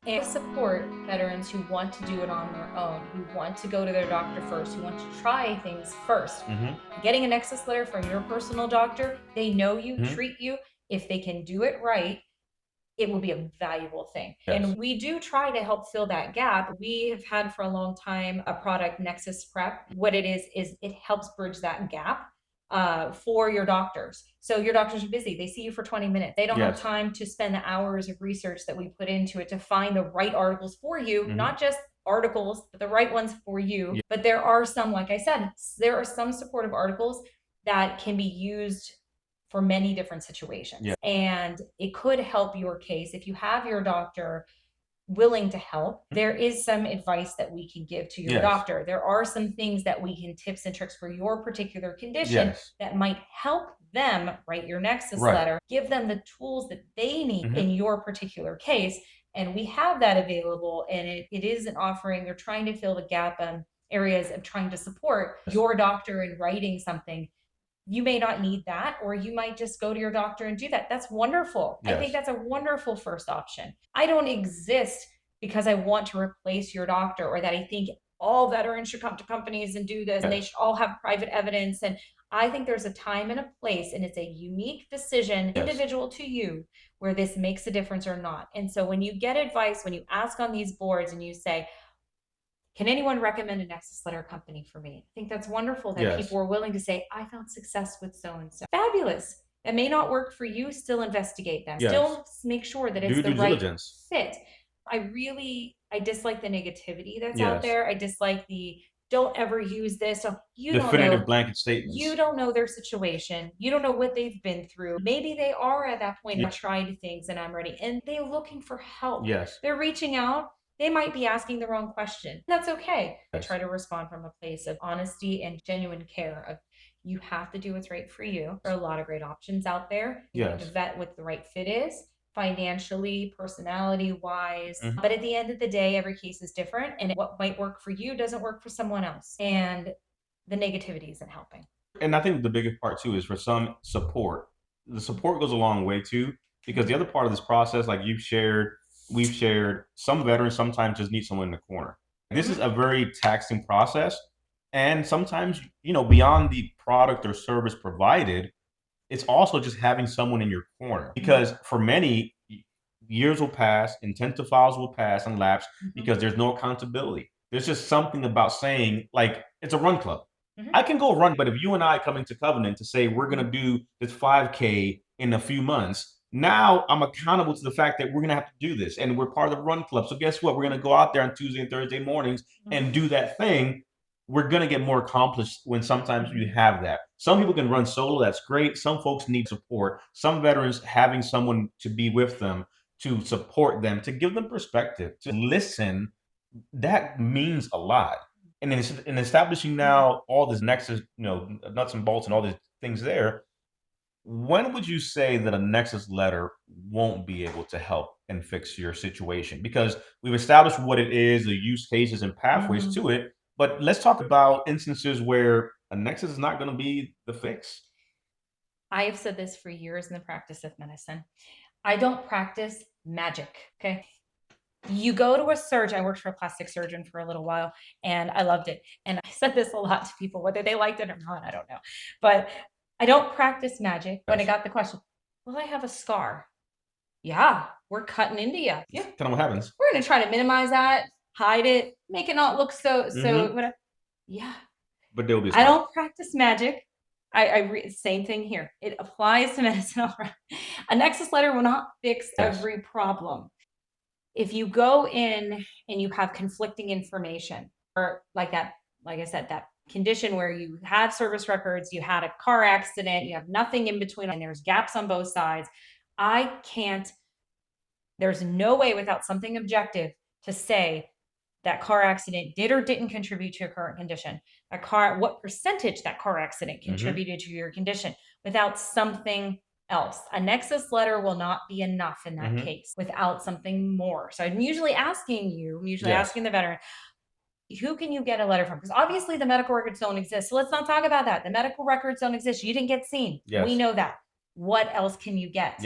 and support veterans who want to do it on their own, who want to go to their doctor first, who want to try things first. Getting a Nexus letter from your personal doctor, they know you, treat you. If they can do it right, it will be a valuable thing. Yes. And we do try to help fill that gap. We have had for a long time a product, Nexus Prep. What it is it helps bridge that gap for your doctors. So your doctors are busy. They see you for 20 minutes. They don't have time to spend the hours of research that we put into it to find the right articles for you, not just articles, but the right ones for you. But there are some, like I said, there are some supportive articles that can be used for many different situations. And it could help your case if you have your doctor willing to help. There is some advice that we can give to your doctor. There are some things that we can, tips and tricks for your particular condition that might help them write your Nexus letter, give them the tools that they need in your particular case. And we have that available, and it is an offering. They're trying to fill the gap areas of trying to support your doctor in writing something. You may not need that, or you might just go to your doctor and do that. That's wonderful. I think that's a wonderful first option. I don't exist because I want to replace your doctor, or that I think all veterans should come to companies and do this and they should all have private evidence. And I think there's a time and a place, and it's a unique decision, individual to you, where this makes a difference or not. And so when you get advice, when you ask on these boards and you say, can anyone recommend a Nexus letter company for me? I think that's wonderful that people are willing to say, I found success with so-and-so. Fabulous. That may not work for you. Still investigate them. Still make sure that it's the right fit. I dislike the negativity that's out there. I dislike the don't ever use this. So you Definitive don't know, blanket statements. you don't know their situation. You don't know what they've been through. Maybe they are at that point, I tried things and I'm ready. And they're looking for help. They're reaching out. They might be asking the wrong question. That's okay. I try to respond from a place of honesty and genuine care of, you have to do what's right for you. There are a lot of great options out there. You need to vet what the right fit is, financially, personality wise. But at the end of the day, every case is different, and what might work for you doesn't work for someone else. And the negativity isn't helping. And I think the biggest part too is for some support. The support goes a long way too, because the other part of this process, like we've shared, some veterans sometimes just need someone in the corner. This is a very taxing process. And sometimes, beyond the product or service provided, it's also just having someone in your corner. Because for many, years will pass, intensive files will pass and lapse because there's no accountability. There's just something about saying, like, it's a run club. I can go run, but if you and I come into covenant to say we're going to do this 5K in a few months, now I'm accountable to the fact that we're going to have to do this, and we're part of the run club. So guess what? We're going to go out there on Tuesday and Thursday mornings and do that thing. We're going to get more accomplished when sometimes you have that. Some people can run solo. That's great. Some folks need support. Some veterans having someone to be with them, to support them, to give them perspective, to listen, that means a lot. And in establishing now all this Nexus, nuts and bolts and all these things there, when would you say that a Nexus letter won't be able to help and fix your situation? Because we've established what it is, the use cases and pathways to it, but let's talk about instances where a Nexus is not going to be the fix. I have said this for years in the practice of medicine. I don't practice magic, okay? You go to a surgeon. I worked for a plastic surgeon for a little while, and I loved it. And I said this a lot to people, whether they liked it or not, I don't know. But I don't practice magic. When I got the question, will I have a scar? Yeah, we're cutting into you. Yeah. Tell them what happens. We're going to try to minimize that, hide it, make it not look so, yeah. But there'll be I don't practice magic. Same thing here. It applies to medicine. A Nexus letter will not fix every problem. If you go in and you have conflicting information, or like that, like I said, that condition where you had service records, you had a car accident, you have nothing in between, and there's gaps on both sides, there's no way without something objective to say that car accident did or didn't contribute to your current condition. What percentage that car accident contributed to your condition, without something else. A Nexus letter will not be enough in that case without something more. So I'm usually asking the veteran, who can you get a letter from? Because obviously the medical records don't exist. So let's not talk about that. The medical records don't exist. You didn't get seen. We know that. What else can you get?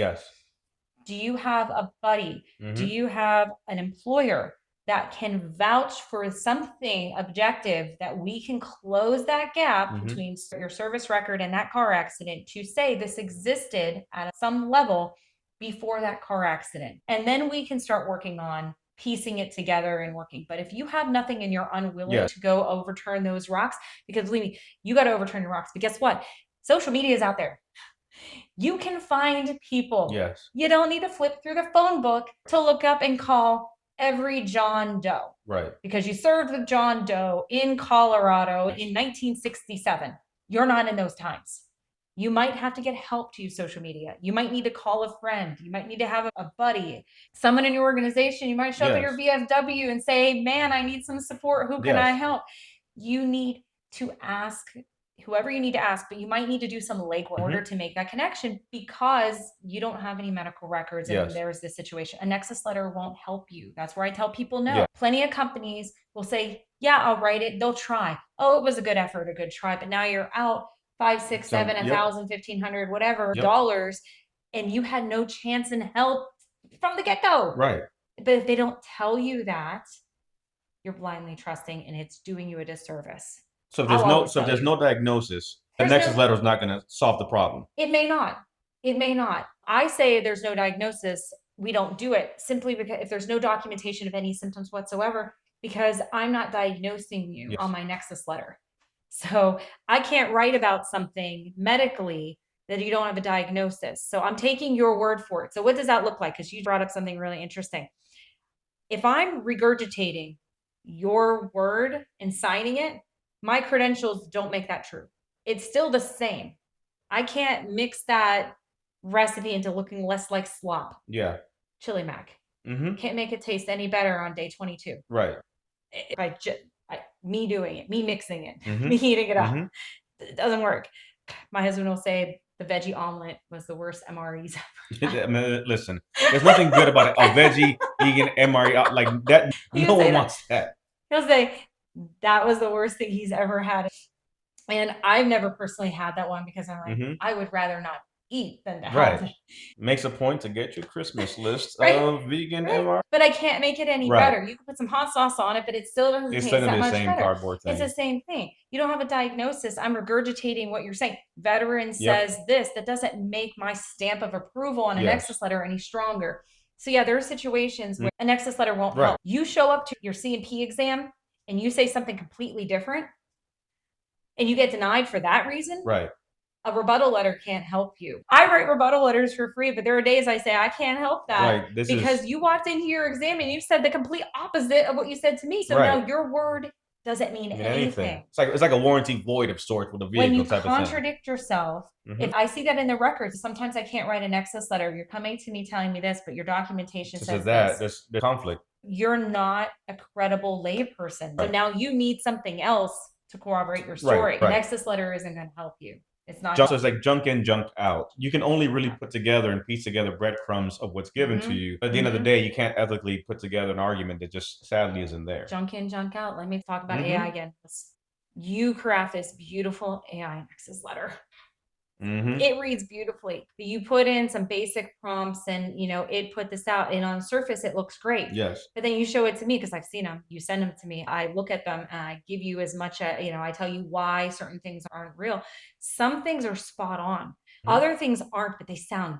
Do you have a buddy? Mhm. Do you have an employer that can vouch for something objective that we can close that gap Mhm. between your service record and that car accident to say this existed at some level before that car accident? And then we can start working on piecing it together and working. But if you have nothing and you're unwilling Yes. to go overturn those rocks, because believe me, you got to overturn your rocks. But guess what? Social media is out there. You can find people. Yes. You don't need to flip through the phone book to look up and call every John Doe. Right. Because you served with John Doe in Colorado Yes. in 1967. You're not in those times. You might have to get help to use social media. You might need to call a friend. You might need to have a buddy, someone in your organization. You might show up at your VFW and say, man, I need some support. Who can I help? You need to ask whoever you need to ask, but you might need to do some legwork in order to make that connection because you don't have any medical records and there's this situation. A Nexus letter won't help you. That's where I tell people no. Plenty of companies will say, yeah, I'll write it. They'll try. Oh, it was a good effort, a good try, but now you're out 5, 6, 7, 1,000, 1,500, whatever dollars, and you had no chance in help from the get-go. Right. But if they don't tell you that, you're blindly trusting and it's doing you a disservice. So if there's no diagnosis, the Nexus letter is not going to solve the problem. It may not. It may not. I say there's no diagnosis, we don't do it simply because if there's no documentation of any symptoms whatsoever, because I'm not diagnosing you on my Nexus letter. So I can't write about something medically that you don't have a diagnosis. So I'm taking your word for it. So what does that look like? Because you brought up something really interesting. If I'm regurgitating your word and signing it, my credentials don't make that true. It's still the same. I can't mix that recipe into looking less like slop. Yeah. Chili mac. Mm-hmm. Can't make it taste any better on day 22. Right. If me doing it, me mixing it, me heating it up, it doesn't work. My husband will say the veggie omelet was the worst MREs ever. I mean, listen, there's nothing good about a veggie vegan MRE like that. No one wants that. He'll say that was the worst thing he's ever had. And I've never personally had that one because I'm like, I would rather not eat than to have it. Makes a point to get your Christmas list of vegan MRE. But I can't make it any better. You can put some hot sauce on it, but it still doesn't taste that much better. Cardboard thing. It's the same thing. You don't have a diagnosis. I'm regurgitating what you're saying. Veteran says this. That doesn't make my stamp of approval on a Nexus letter any stronger. So yeah, there are situations where a Nexus letter won't help. You show up to your C&P exam and you say something completely different and you get denied for that reason. Right. A rebuttal letter can't help you. I write rebuttal letters for free, but there are days I say I can't help that because you walked into your exam and you said the complete opposite of what you said to me. So now your word doesn't mean anything. It's like a warranty void of sorts with a vehicle. When you contradict yourself, if I see that in the records, sometimes I can't write a Nexus letter. You're coming to me telling me this, but your documentation says this. There's conflict. You're not a credible layperson. So now you need something else to corroborate your story. A Nexus letter isn't going to help you. It's not. So it's like junk in, junk out. You can only really put together and piece together breadcrumbs of what's given to you. But at the end of the day, you can't ethically put together an argument that just sadly isn't there. Junk in, junk out. Let me talk about AI again. You craft this beautiful AI Nexus letter. It reads beautifully. You put in some basic prompts and, it put this out. And on the surface, it looks great. Yes. But then you show it to me because I've seen them. You send them to me. I look at them and I give you as much, I tell you why certain things aren't real. Some things are spot on. Other things aren't, but they sound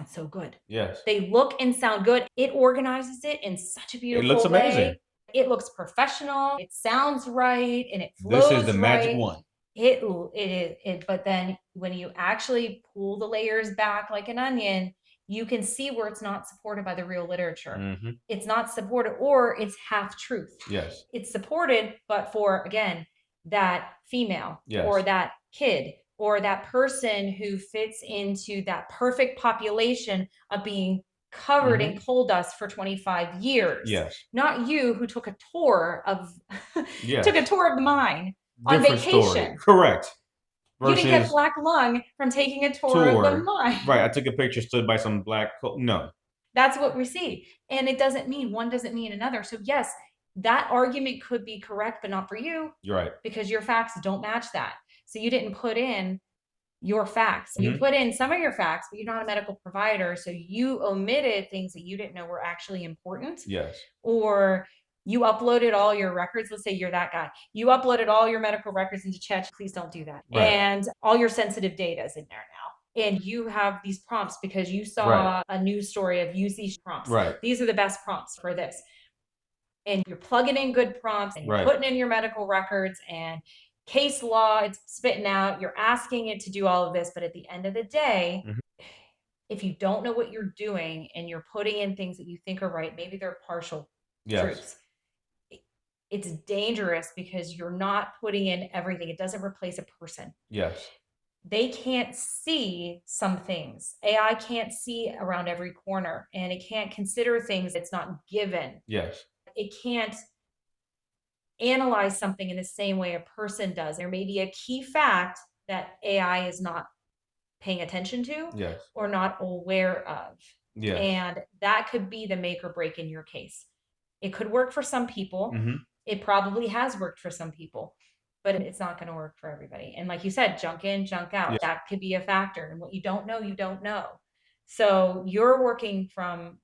so good. Yes. They look and sound good. It organizes it in such a beautiful way. It looks amazing. It looks professional. It sounds right. And it flows This is the magic one. It is, but then when you actually pull the layers back like an onion, you can see where it's not supported by the real literature. It's not supported, or it's half truth. Yes. It's supported, but for, again, that female or that kid or that person who fits into that perfect population of being covered in coal dust for 25 years. Yes. Not you who took a tour of took a tour of the mine. On vacation. Story. Correct. Versus you didn't get black lung from taking a tour of the mine. Right. I took a picture stood by some black no. That's what we see. And it doesn't mean one doesn't mean another. So yes, that argument could be correct, but not for you. You're right. Because your facts don't match that. So you didn't put in your facts. You Mhm. put in some of your facts, but you're not a medical provider, so you omitted things that you didn't know were actually important. Yes. Or you uploaded all your records. Let's say you're that guy. You uploaded all your medical records into Chat. Please don't do that. Right. And all your sensitive data is in there now. And you have these prompts because you saw Right. a news story of use these prompts. Right. These are the best prompts for this. And you're plugging in good prompts and you're Right. putting in your medical records and case law, it's spitting out. You're asking it to do all of this. But at the end of the day, Mhm. if you don't know what you're doing and you're putting in things that you think are right, maybe they're partial Yes. truths. It's dangerous because you're not putting in everything. It doesn't replace a person. Yes. They can't see some things. AI can't see around every corner, and it can't consider things it's not given. Yes. It can't analyze something in the same way a person does. There may be a key fact that AI is not paying attention to Yes. or not aware of. Yes. And that could be the make or break in your case. It could work for some people. Mhm. It probably has worked for some people, but it's not going to work for everybody. And like you said, junk in, junk out. Yeah. That could be a factor. And what you don't know, you don't know. So you're working from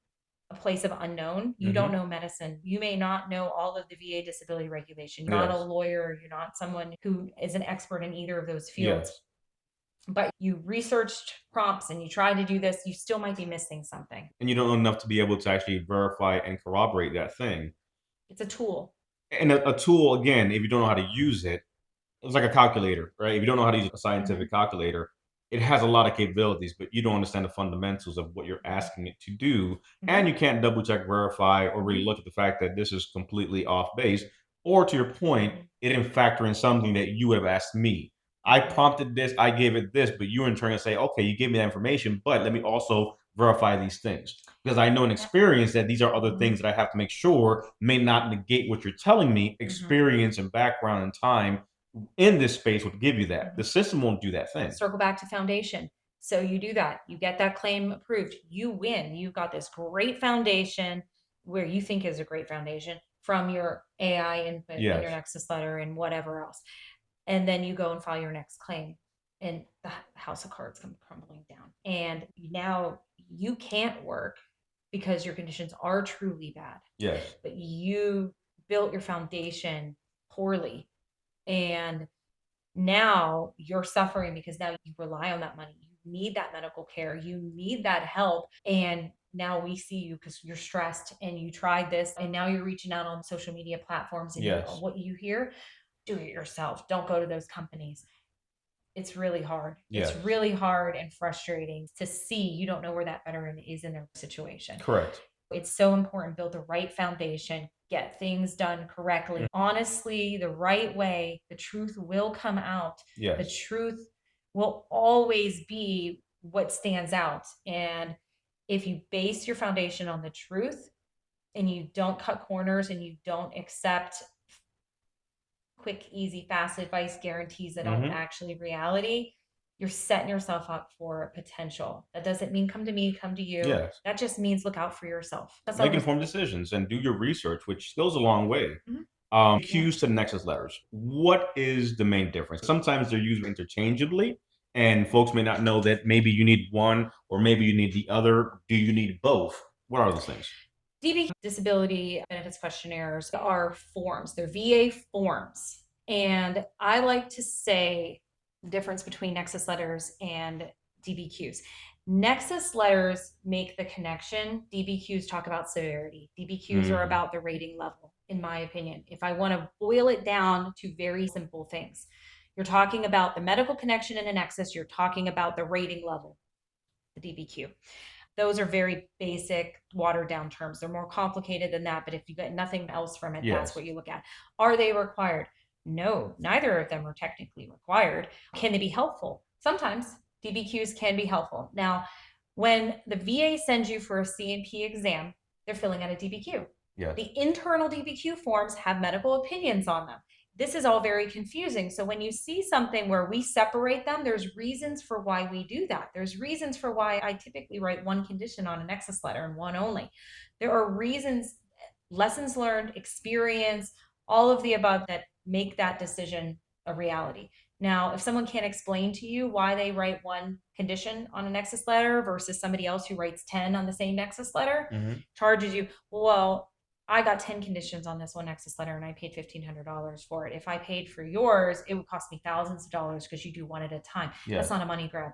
a place of unknown. You don't know medicine. You may not know all of the VA disability regulation. You're not a Yes. lawyer. You're not someone who is an expert in either of those fields. Yes. But you researched prompts and you tried to do this, you still might be missing something. And you don't know enough to be able to actually verify and corroborate that thing. It's a tool. And a tool, again, if you don't know how to use it, it's like a calculator, right? If you don't know how to use a scientific calculator, it has a lot of capabilities, but you don't understand the fundamentals of what you're asking it to do. And you can't double check, verify, or really look at the fact that this is completely off base. Or to your point, it didn't factor in something that you would have asked me. I prompted this, I gave it this, but you in turn say, okay, you gave me that information, but let me also verify these things. Because I know in experience that these are other things that I have to make sure may not negate what you're telling me. Experience and background and time in this space would give you that. The system won't do that thing. Circle back to foundation. So you do that, you get that claim approved, you win. You've got this great foundation where you think is a great foundation from your AI input in your Nexus letter and whatever else. And then you go and file your next claim and the house of cards come crumbling down. And now you can't work because your conditions are truly bad. Yes. But you built your foundation poorly. And now you're suffering because now you rely on that money. You need that medical care. You need that help. And now we see you because you're stressed and you tried this and now you're reaching out on social media platforms and what you hear, do it yourself. Don't go to those companies. It's really hard. It's really hard and frustrating to see you don't know where that veteran is in their situation. Correct. It's so important. Build the right foundation, get things done correctly. Honestly, the right way, the truth will come out. Yes. The truth will always be what stands out. And if you base your foundation on the truth and you don't cut corners and you don't accept quick, easy, fast advice guarantees that aren't actually reality, you're setting yourself up for potential. That doesn't mean come to me, come to you. Yes. That just means look out for yourself. That's Make all. informed decisions and do your research, which goes a long way. Cues to Nexus letters. What is the main difference? Sometimes they're used interchangeably, and folks may not know that maybe you need one or maybe you need the other. Do you need both? What are those things? DBQ disability benefits questionnaires are forms. They're VA forms. And I like to say the difference between Nexus letters and DBQs. Nexus letters make the connection. DBQs talk about severity. DBQs are about the rating level, in my opinion. If I want to boil it down to very simple things, you're talking about the medical connection in a Nexus, you're talking about the rating level, the DBQ. Those are very basic, watered down terms. They're more complicated than that, but if you get nothing else from it, that's what you look at. Are they required? No, neither of them are technically required. Can they be helpful? Sometimes DBQs can be helpful. Now, when the VA sends you for a C&P exam, they're filling out a DBQ. Yes. The internal DBQ forms have medical opinions on them. This is all very confusing. So when you see something where we separate them, there's reasons for why we do that. There's reasons for why I typically write one condition on a Nexus letter and one only. There are reasons, lessons learned, experience, all of the above that make that decision a reality. Now, if someone can't explain to you why they write one condition on a Nexus letter versus somebody else who writes 10 on the same Nexus letter, charges you, well, I got 10 conditions on this one Nexus letter and I paid $1,500 for it. If I paid for yours, it would cost me thousands of dollars because you do one at a time. That's not a money grab.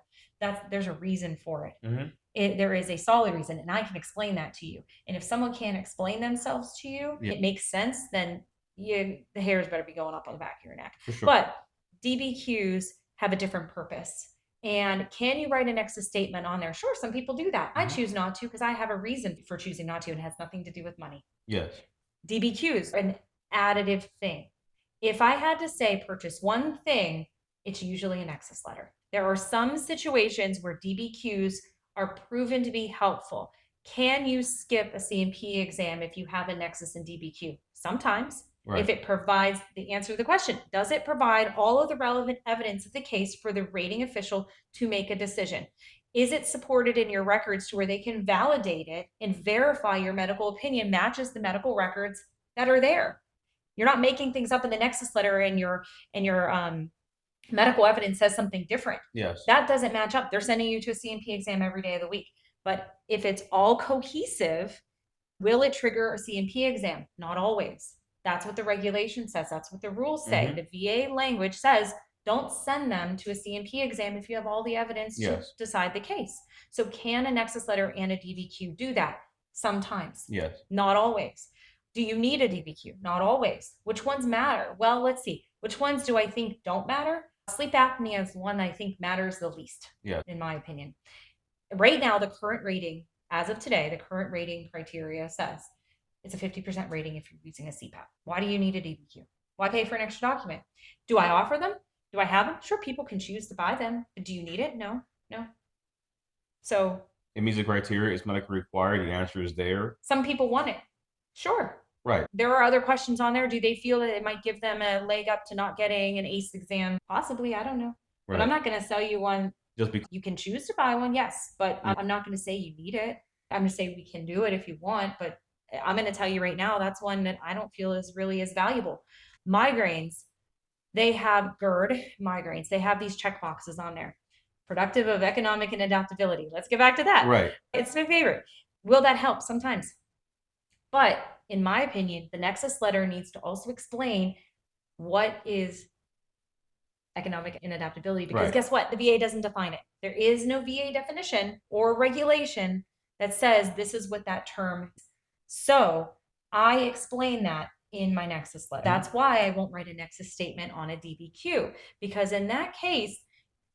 There's a reason for it. There is a solid reason, and I can explain that to you. And if someone can't explain themselves to you, it makes sense, then the hairs better be going up on the back of your neck. But DBQs have a different purpose. And can you write a Nexus statement on there? Sure, some people do that. I choose not to because I have a reason for choosing not to, and it has nothing to do with money. Yes. DBQs are an additive thing. If I had to say purchase one thing, it's usually a Nexus letter. There are some situations where DBQs are proven to be helpful. Can you skip a C&P exam if you have a Nexus and DBQ? Sometimes. Right. If it provides the answer to the question, does it provide all of the relevant evidence of the case for the rating official to make a decision? Is it supported in your records to where they can validate it and verify your medical opinion matches the medical records that are there? You're not making things up in the Nexus letter and your medical evidence says something different. Yes. That doesn't match up. They're sending you to a C&P exam every day of the week. But if it's all cohesive, will it trigger a C&P exam? Not always. That's what the regulation says. That's what the rules say. The VA language says, don't send them to a C&P exam if you have all the evidence to decide the case. So can a Nexus letter and a DBQ do that? Sometimes. Yes. Not always. Do you need a DBQ? Not always. Which ones matter? Well, let's see. Which ones do I think don't matter? Sleep apnea is one I think matters the least, in my opinion. Right now, the current rating, as of today, the current rating criteria says it's a 50% rating if you're using a CPAP. Why do you need a DBQ? Why pay for an extra document? Do I offer them? Do I have them? Sure, people can choose to buy them. But do you need it? No. So it means the criteria is medically required. The answer is there. Some people want it. Sure. Right. There are other questions on there. Do they feel that it might give them a leg up to not getting an ACE exam? Possibly. I don't know. Right. But I'm not going to sell you one. Just because you can choose to buy one, yes. But I'm not going to say you need it. I'm going to say we can do it if you want. But I'm going to tell you right now, that's one that I don't feel is really as valuable. Migraines, they have GERD migraines. They have these check boxes on there. Productive of economic and adaptability. Let's get back to that. Right. It's my favorite. Will that help? Sometimes. But in my opinion, the Nexus letter needs to also explain what is economic inadaptability, because guess what? The VA doesn't define it. There is no VA definition or regulation that says this is what that term is. So I explain that in my Nexus letter. That's why I won't write a Nexus statement on a DBQ, because in that case,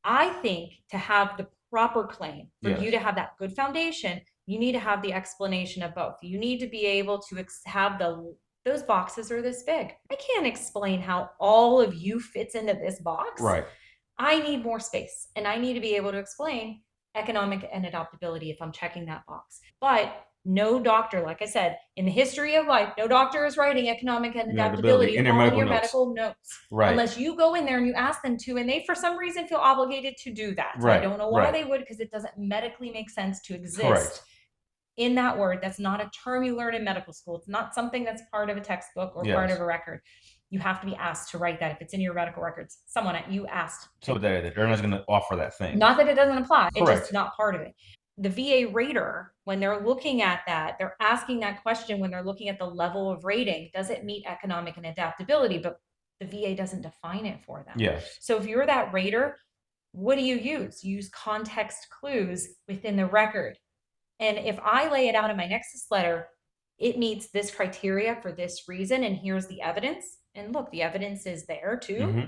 I think to have the proper claim, for you to have that good foundation, you need to have the explanation of both. You need to be able to have those boxes are this big. I can't explain how all of you fits into this box. Right. I need more space, and I need to be able to explain economic and adaptability if I'm checking that box. But no doctor, like I said, in the history of life, no doctor is writing economic and adaptability in on your medical notes. Right. Unless you go in there and you ask them to, and they for some reason feel obligated to do that. So I don't know why they would, because it doesn't medically make sense to exist in that word. That's not a term you learn in medical school. It's not something that's part of a textbook or part of a record. You have to be asked to write that. If it's in your medical records, someone you asked. So they're not going to offer that thing. Not that it doesn't apply. It's just not part of it. The VA rater, when they're looking at that, they're asking that question when they're looking at the level of rating. Does it meet economic and adaptability? But the VA doesn't define it for them. Yes. So if you're that rater, what do you use? Use context clues within the record. And if I lay it out in my Nexus letter, it meets this criteria for this reason, and here's the evidence. And look, the evidence is there too.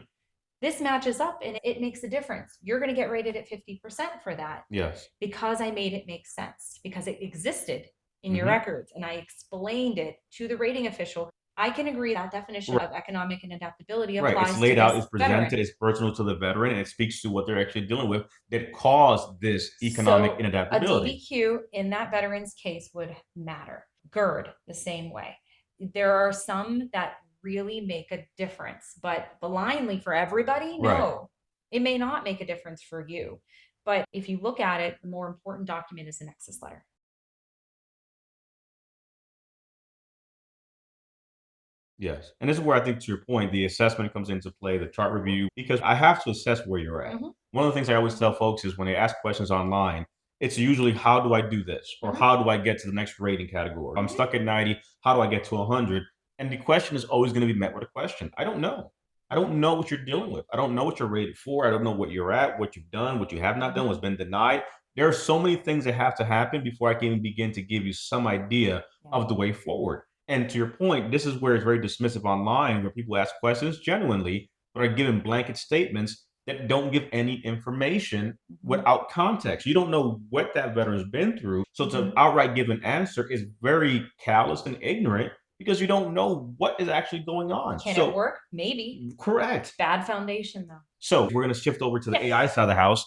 This matches up and it makes a difference. You're going to get rated at 50% for that. Yes. Because I made it make sense, because it existed in your records and I explained it to the rating official. I can agree that definition of economic and adaptability applies. It's laid out, it's presented, veteran. it's personal to the veteran, and it speaks to what they're actually dealing with that caused this economic inadaptability. A DBQ in that veteran's case would matter. GERD, the same way. There are some that really make a difference, but blindly for everybody, no. It may not make a difference for you. But if you look at it, the more important document is the Nexus letter. Yes. And this is where I think, to your point, the assessment comes into play, the chart review, because I have to assess where you're at. Mhm. One of the things I always tell folks is when they ask questions online, it's usually, how do I do this? Or Mhm. how do I get to the next rating category? I'm stuck at 90. How do I get to 100? And the question is always going to be met with a question. I don't know. I don't know what you're dealing with. I don't know what you're rated for. I don't know what you're at, what you've done, what you have not done, what's been denied. There are so many things that have to happen before I can even begin to give you some idea of the way forward. And to your point, this is where it's very dismissive online, where people ask questions genuinely, but are given blanket statements that don't give any information without context. You don't know what that veteran's been through. So to outright give an answer is very callous and ignorant because you don't know what is actually going on. Can So it work? Maybe. correct. Bad foundation though. So we're going to shift over to the AI side of the house.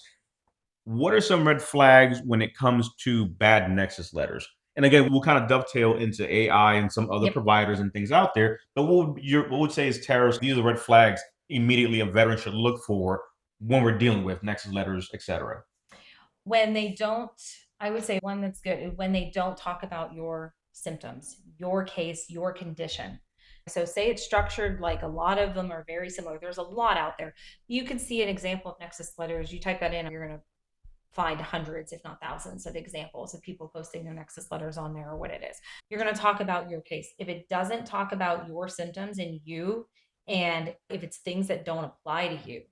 What are some red flags when it comes to bad Nexus letters? And again, we'll kind of dovetail into AI and some other providers and things out there. But what would say is, Tara, these are the red flags immediately a veteran should look for when we're dealing with Nexus letters, et cetera? When they don't, I would say one that's good, when they don't talk about your symptoms, your case, your condition. So say it's structured like a lot of them are very similar. There's a lot out there. You can see an example of Nexus letters. You type that in, you're going to find hundreds, if not thousands, of examples of people posting their Nexus letters on there or what it is. You're going to talk about your case. If it doesn't talk about your symptoms and you, and if it's things that don't apply to you,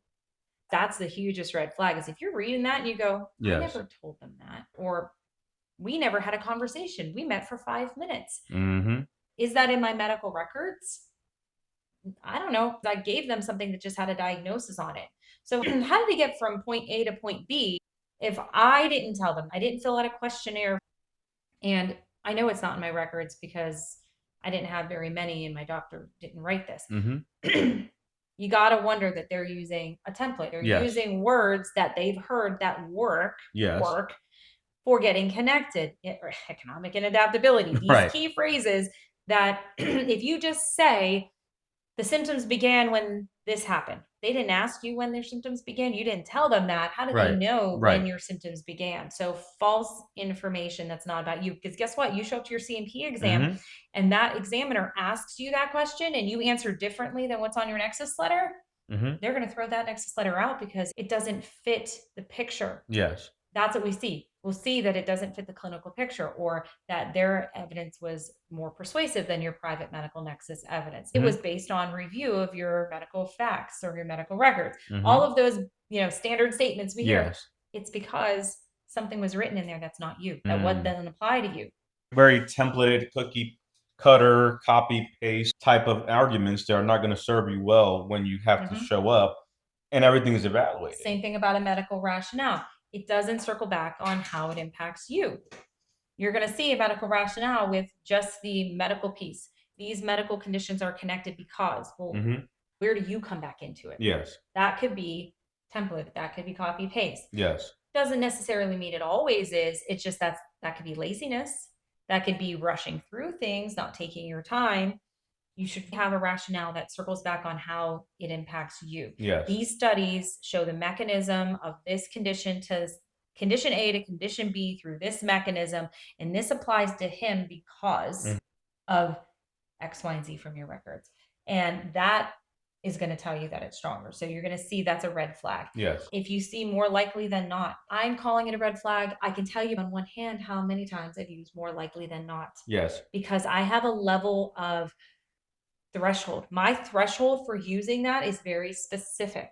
that's the hugest red flag. Is if you're reading that and you go, I never told them that, or we never had a conversation. We met for 5 minutes. Mm-hmm. Is that in my medical records? I don't know. I gave them something that just had a diagnosis on it. So how did they get from point A to point B if I didn't tell them? I didn't fill out a questionnaire. And I know it's not in my records because I didn't have very many and my doctor didn't write this. Mm-hmm. You got to wonder that they're using a template. They're using words that they've heard that work for getting connected, or economic inadaptability. These key phrases that if you just say the symptoms began when this happened, they didn't ask you when their symptoms began. You didn't tell them that. How do they know when your symptoms began? So false information that's not about you. Because guess what? You show up to your C&P exam and that examiner asks you that question and you answer differently than what's on your Nexus letter. They're going to throw that Nexus letter out because it doesn't fit the picture. Yes. That's what we see. We'll see that it doesn't fit the clinical picture or that their evidence was more persuasive than your private medical nexus evidence. It was based on review of your medical facts or your medical records. All of those, standard statements we hear. It's because something was written in there that's not you, that what doesn't apply to you. Very templated, cookie cutter, copy paste type of arguments that are not going to serve you well when you have to show up and everything is evaluated. Same thing about a medical rationale. It doesn't circle back on how it impacts you. You're going to see a medical rationale with just the medical piece. These medical conditions are connected because, well, where do you come back into it? Yes. That could be template. That could be copy paste. Yes. Doesn't necessarily mean it always is. It's just that could be laziness. That could be rushing through things, not taking your time. You should have a rationale that circles back on how it impacts you. Yes. These studies show the mechanism of this condition to condition A to condition B through this mechanism, and this applies to him because of X, Y, and Z from your records. And that is going to tell you that it's stronger. So you're going to see that's a red flag. Yes. If you see more likely than not, I'm calling it a red flag. I can tell you on one hand how many times I've used more likely than not. Yes. Because I have a level of threshold. My threshold for using that is very specific.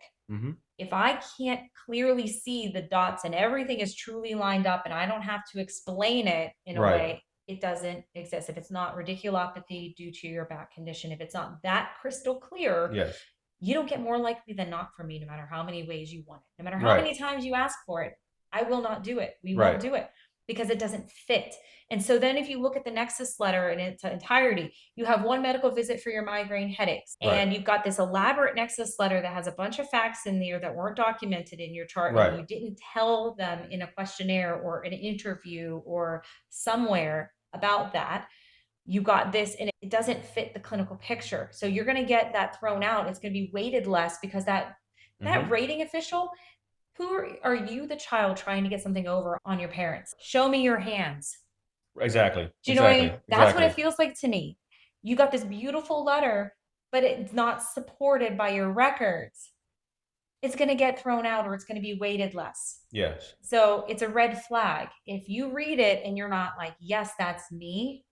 If I can't clearly see the dots and everything is truly lined up and I don't have to explain it in a way, it doesn't exist. If it's not radiculopathy due to your back condition, if it's not that crystal clear, you don't get more likely than not from me, no matter how many ways you want it, no matter how many times you ask for it. I will not do it. We won't do it because it doesn't fit. And so then if you look at the Nexus letter in its entirety, you have one medical visit for your migraine headaches. And you've got this elaborate Nexus letter that has a bunch of facts in there that weren't documented in your chart. And you didn't tell them in a questionnaire or an interview or somewhere about that. You got this and it doesn't fit the clinical picture. So you're going to get that thrown out. It's going to be weighted less because that rating official, who are you, the child, trying to get something over on your parents? Show me your hands. Exactly. Do you know what I mean? That's what it feels like to me. You got this beautiful letter, but it's not supported by your records. It's going to get thrown out or it's going to be weighted less. Yes. So it's a red flag. If you read it and you're not like, yes, that's me,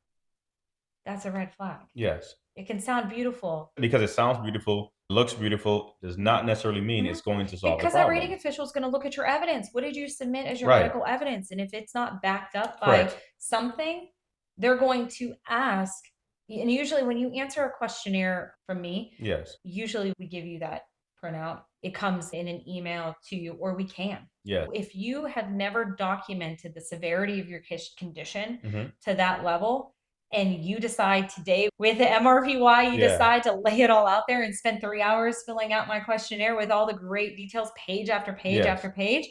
that's a red flag. Yes. It can sound beautiful. Because it sounds beautiful, looks beautiful, does not necessarily mean it's going to solve the Because that problem. rating official is going to look at your evidence. What did you submit as your Right. medical evidence? And if it's not backed up by Correct. something, they're going to ask. And usually when you answer a questionnaire from me, Yes. usually we give you that printout. It comes in an email to you, or we can. Yeah. If you have never documented the severity of your condition Mm-hmm. to that level, and you decide today with the MRPY, you decide to lay it all out there and spend 3 hours filling out my questionnaire with all the great details, page after page after page,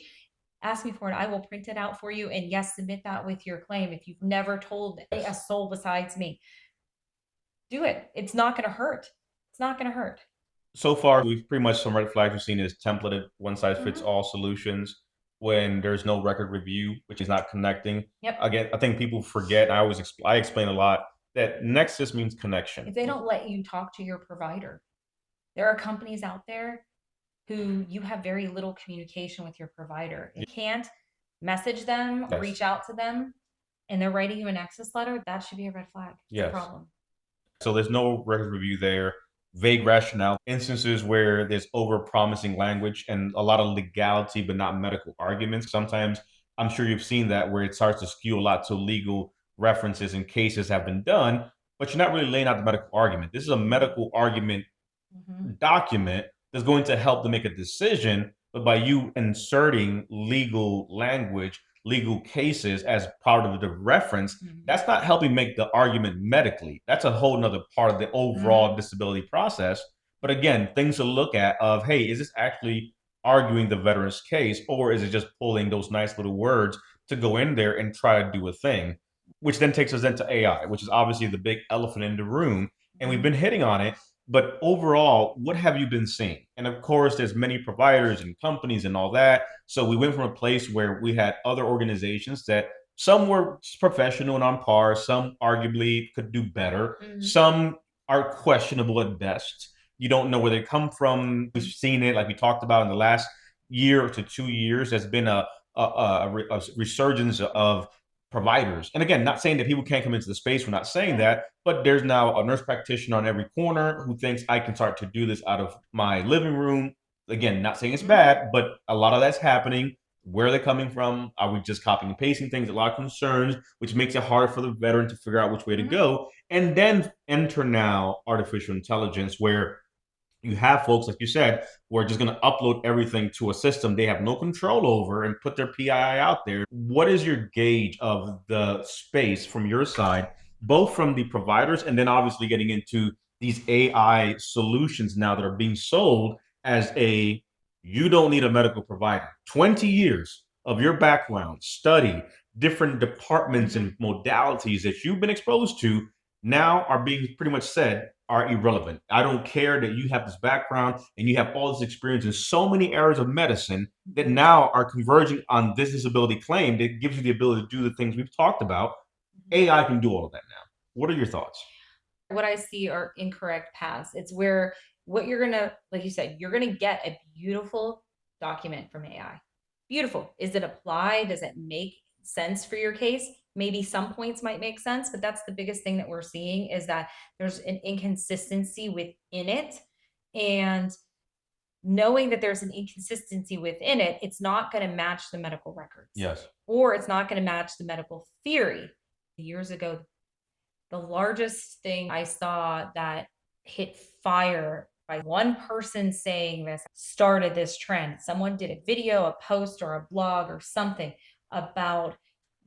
ask me for it. I will print it out for you. And yes, submit that with your claim. If you've never told a soul besides me, do it. It's not going to hurt. It's not going to hurt. So far, we've pretty much some red flags we've seen is templated one-size-fits-all solutions when there's no record review, which is not connecting. Yep. Again, I think people forget, and I explain a lot, that Nexus means connection. If they don't let you talk to your provider, there are companies out there who you have very little communication with your provider. You can't message them or reach out to them, and they're writing you a Nexus letter, that should be a red flag. It's a problem. So there's no record review there. Vague rationale, instances where there's over-promising language and a lot of legality, but not medical arguments. Sometimes I'm sure you've seen that where it starts to skew a lot to legal references and cases have been done, but you're not really laying out the medical argument. This is a medical argument document that's going to help to make a decision, but by you inserting legal language, legal cases as part of the reference, that's not helping make the argument medically. That's a whole nother part of the overall disability process. But again, things to look at of, hey, is this actually arguing the veteran's case, or is it just pulling those nice little words to go in there and try to do a thing? Which then takes us into AI, which is obviously the big elephant in the room. And we've been hitting on it. But overall, what have you been seeing? And of course, there's many providers and companies and all that. So we went from a place where we had other organizations that some were professional and on par, some arguably could do better, some are questionable at best. You don't know where they come from. We've seen it, like we talked about in the last year to 2 years. There's been a resurgence of providers. And again, not saying that people can't come into the space, we're not saying that, but there's now a nurse practitioner on every corner who thinks I can start to do this out of my living room. Again, not saying it's bad, but a lot of that's happening. Where are they coming from? Are we just copying and pasting things? A lot of concerns, which makes it hard for the veteran to figure out which way to go. And then enter now artificial intelligence, where you have folks, like you said, who are just going to upload everything to a system they have no control over and put their PII out there. What is your gauge of the space from your side, both from the providers and then obviously getting into these AI solutions now that are being sold as a, you don't need a medical provider. 20 years of your background, study, different departments and modalities that you've been exposed to now are being pretty much said are irrelevant. I don't care that you have this background and you have all this experience in so many areas of medicine that now are converging on this disability claim that gives you the ability to do the things we've talked about. AI can do all of that now. What are your thoughts? What I see are incorrect paths. It's where what you're going to, like you said, you're going to get a beautiful document from AI. Beautiful. Is it applied? Does it make sense for your case? Maybe some points might make sense, but that's the biggest thing that we're seeing is that there's an inconsistency within it. And knowing that there's an inconsistency within it, it's not going to match the medical records. Yes. Or it's not going to match the medical theory. Years ago, the largest thing I saw that hit fire by one person saying this started this trend. Someone did a video, a post, or a blog or something about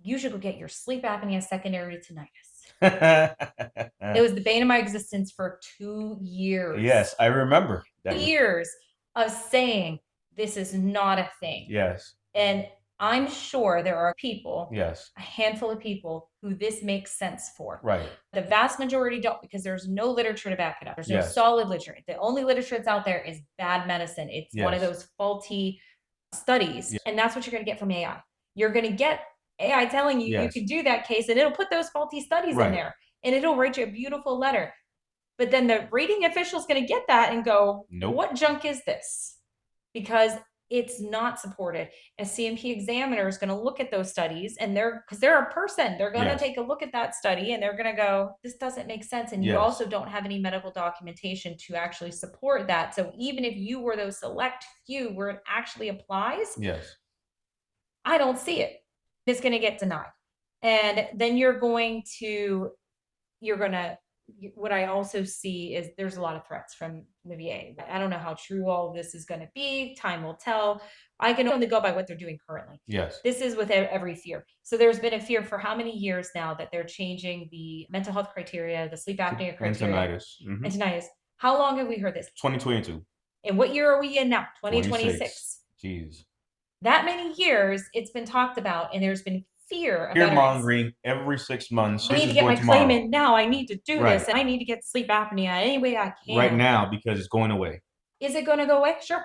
you should go get your sleep apnea secondary to tinnitus. It was the bane of my existence for 2 years. Yes, I remember. 2 years of saying this is not a thing. Yes. And I'm sure there are people, yes, a handful of people who this makes sense for. Right. The vast majority don't, because there's no literature to back it up. There's no Yes. solid literature. The only literature that's out there is bad medicine. It's one of Yes. those faulty studies. Yes. And that's what you're going to get from AI. You're going to get AI telling you you Yes. can do that case, and it'll put those faulty studies Right. in there, and it'll write you a beautiful letter. But then the rating official is going to get that and go, Nope. what junk is this? Because it's not supported. A CMP examiner is going to look at those studies, and because they're a person, they're going to take a look at that study and they're going to go, this doesn't make sense. And you also don't have any medical documentation to actually support that. So even if you were those select few where it actually applies, I don't see it. It's going to get denied. And then what I also see is there's a lot of threats from the VA. I don't know how true all of this is going to be. Time will tell. I can only go by what they're doing currently. This is with every fear. So there's been a fear for how many years now that they're changing the mental health criteria, the sleep apnea criteria. And tinnitus. How long have we heard this? 2022. And what year are we in now? 2026. Jeez. That many years it's been talked about, and there's been fear mongering every 6 months. I need to get my claim in now. I need to do this. And I need to get sleep apnea any way I can. Right now, because it's going away. Is it going to go away? Sure.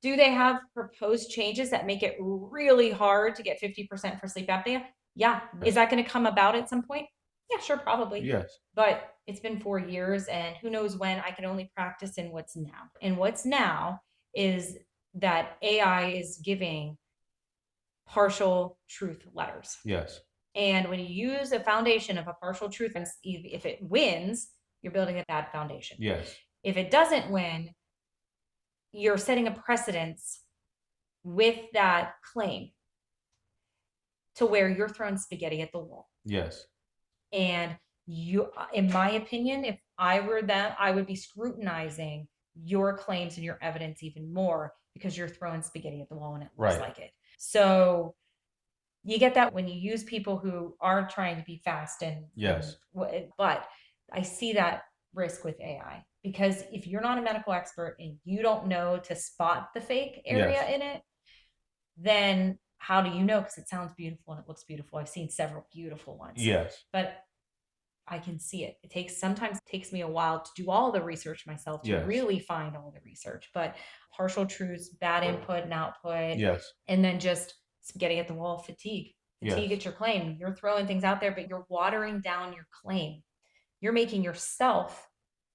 Do they have proposed changes that make it really hard to get 50% for sleep apnea? Yeah. Is that going to come about at some point? Yeah, sure, probably. Yes. But it's been 4 years, and who knows when. I can only practice in what's now. And what's now is that AI is giving partial truth letters. Yes. And when you use a foundation of a partial truth, if it wins, you're building a bad foundation. Yes. If it doesn't win, you're setting a precedence with that claim to where you're throwing spaghetti at the wall. Yes. And in my opinion, if I were them, I would be scrutinizing your claims and your evidence even more, because you're throwing spaghetti at the wall and it looks like it. So you get that when you use people who are trying to be fast but I see that risk with AI, because if you're not a medical expert and you don't know to spot the fake area in it, then how do you know? Because it sounds beautiful and it looks beautiful. I've seen several beautiful ones. Yes. But I can see it. Sometimes it takes me a while to do all the research myself to really find all the research, but partial truths, bad input and output. Yes. And then just spaghetti at the wall, fatigue at your claim. You're throwing things out there, but you're watering down your claim. You're making yourself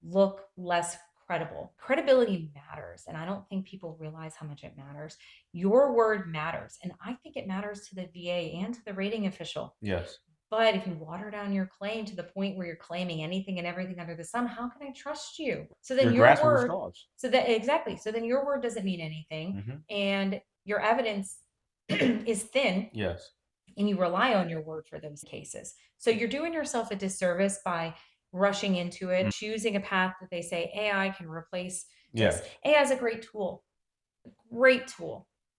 look less credible. Credibility matters, and I don't think people realize how much it matters. Your word matters, and I think it matters to the VA and to the rating official. Yes. But if you water down your claim to the point where you're claiming anything and everything under the sun, how can I trust you? So then your word, so then your word doesn't mean anything, and your evidence is thin. Yes. And you rely on your word for those cases. So you're doing yourself a disservice by rushing into it, choosing a path that they say AI can replace. Yes. AI is a great tool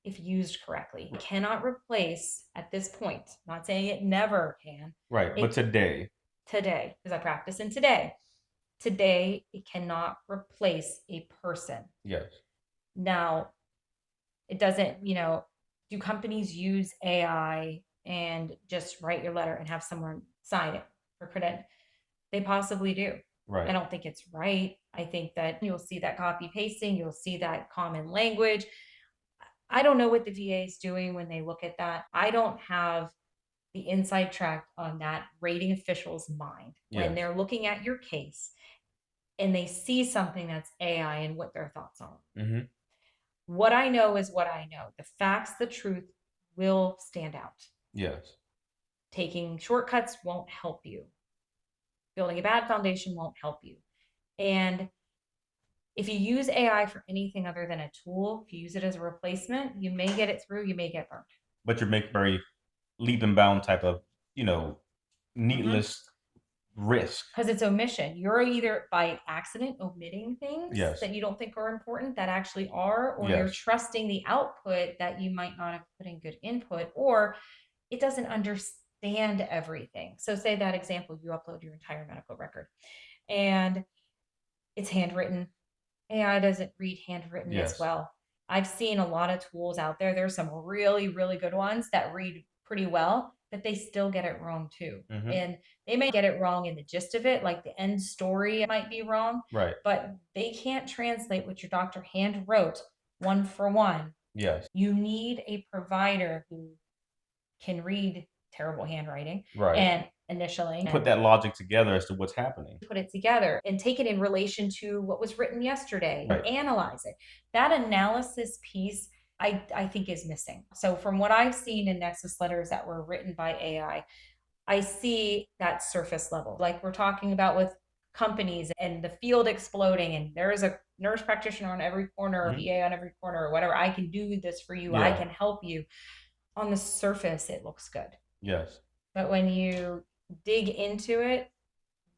if used correctly. It cannot replace at this point. I'm not saying it never can. Right. But today, because I practice in today, it cannot replace a person. Yes. Now, it doesn't, do companies use AI and just write your letter and have someone sign it for credit? They possibly do. Right. I don't think it's right. I think that you'll see that copy pasting, you'll see that common language. I don't know what the VA is doing when they look at that. I don't have the inside track on that rating official's mind when they're looking at your case and they see something that's AI and what their thoughts are. What I know is what I know. The facts, the truth will stand out. Yes. Taking shortcuts won't help you. Building a bad foundation won't help you. And if you use AI for anything other than a tool, if you use it as a replacement, you may get it through, you may get burned. But you're making very leap and bound type of, needless risk. Because it's omission. You're either by accident omitting things that you don't think are important that actually are, or you're trusting the output that you might not have put in good input, or it doesn't understand everything. So say that example, you upload your entire medical record and it's handwritten. AI doesn't read handwritten as well. I've seen a lot of tools out there. There's some really, really good ones that read pretty well, but they still get it wrong too. And they may get it wrong in the gist of it, like the end story might be wrong, right? But they can't translate what your doctor hand wrote one for one. Yes. You need a provider who can read terrible handwriting. Right. And initially Put that logic together as to what's happening. Put it together and take it in relation to what was written yesterday, Right. and analyze it. That analysis piece, I think, is missing. So from what I've seen in Nexus letters that were written by AI, I see that surface level, like we're talking about with companies and the field exploding, and there is a nurse practitioner on every corner, or VA on every corner, or whatever. I can do this for you. I can help you. On the surface, it looks good. Yes. But when you dig into it,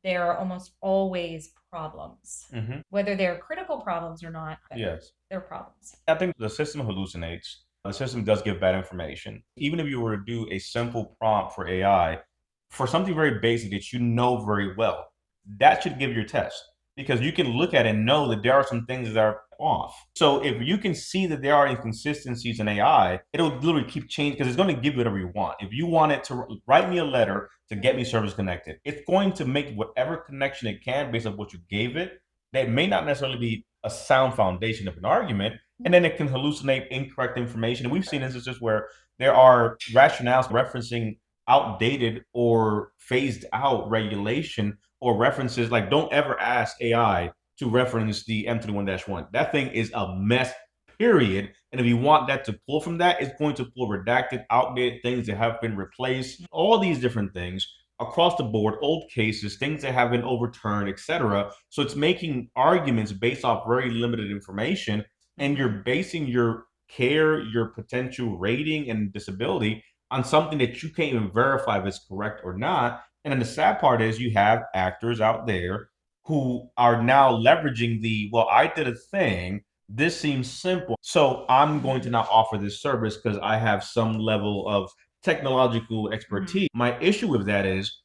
there are almost always problems, whether they're critical problems or not. Yes. They're problems. I think the system hallucinates. The system does give bad information. Even if you were to do a simple prompt for AI, for something very basic that you know very well, that should give your test, because you can look at it and know that there are some things that are off. So if you can see that there are inconsistencies in AI, it'll literally keep changing, because it's going to give you whatever you want. If you want it to write me a letter to get me service connected, it's going to make whatever connection it can based on what you gave it. That may not necessarily be a sound foundation of an argument, and then it can hallucinate incorrect information. And we've seen instances where there are rationales referencing outdated or phased out regulation, or references like, don't ever ask AI to reference the M21-1. That thing is a mess, period. And if you want that to pull from that, it's going to pull redacted, outdated things that have been replaced, all these different things across the board, old cases, things that have been overturned, etc. So it's making arguments based off very limited information, and you're basing your care, your potential rating and disability on something that you can't even verify if it's correct or not. And then the sad part is you have actors out there who are now leveraging the, well, I did a thing, this seems simple, so I'm going to now offer this service because I have some level of technological expertise. My issue with that is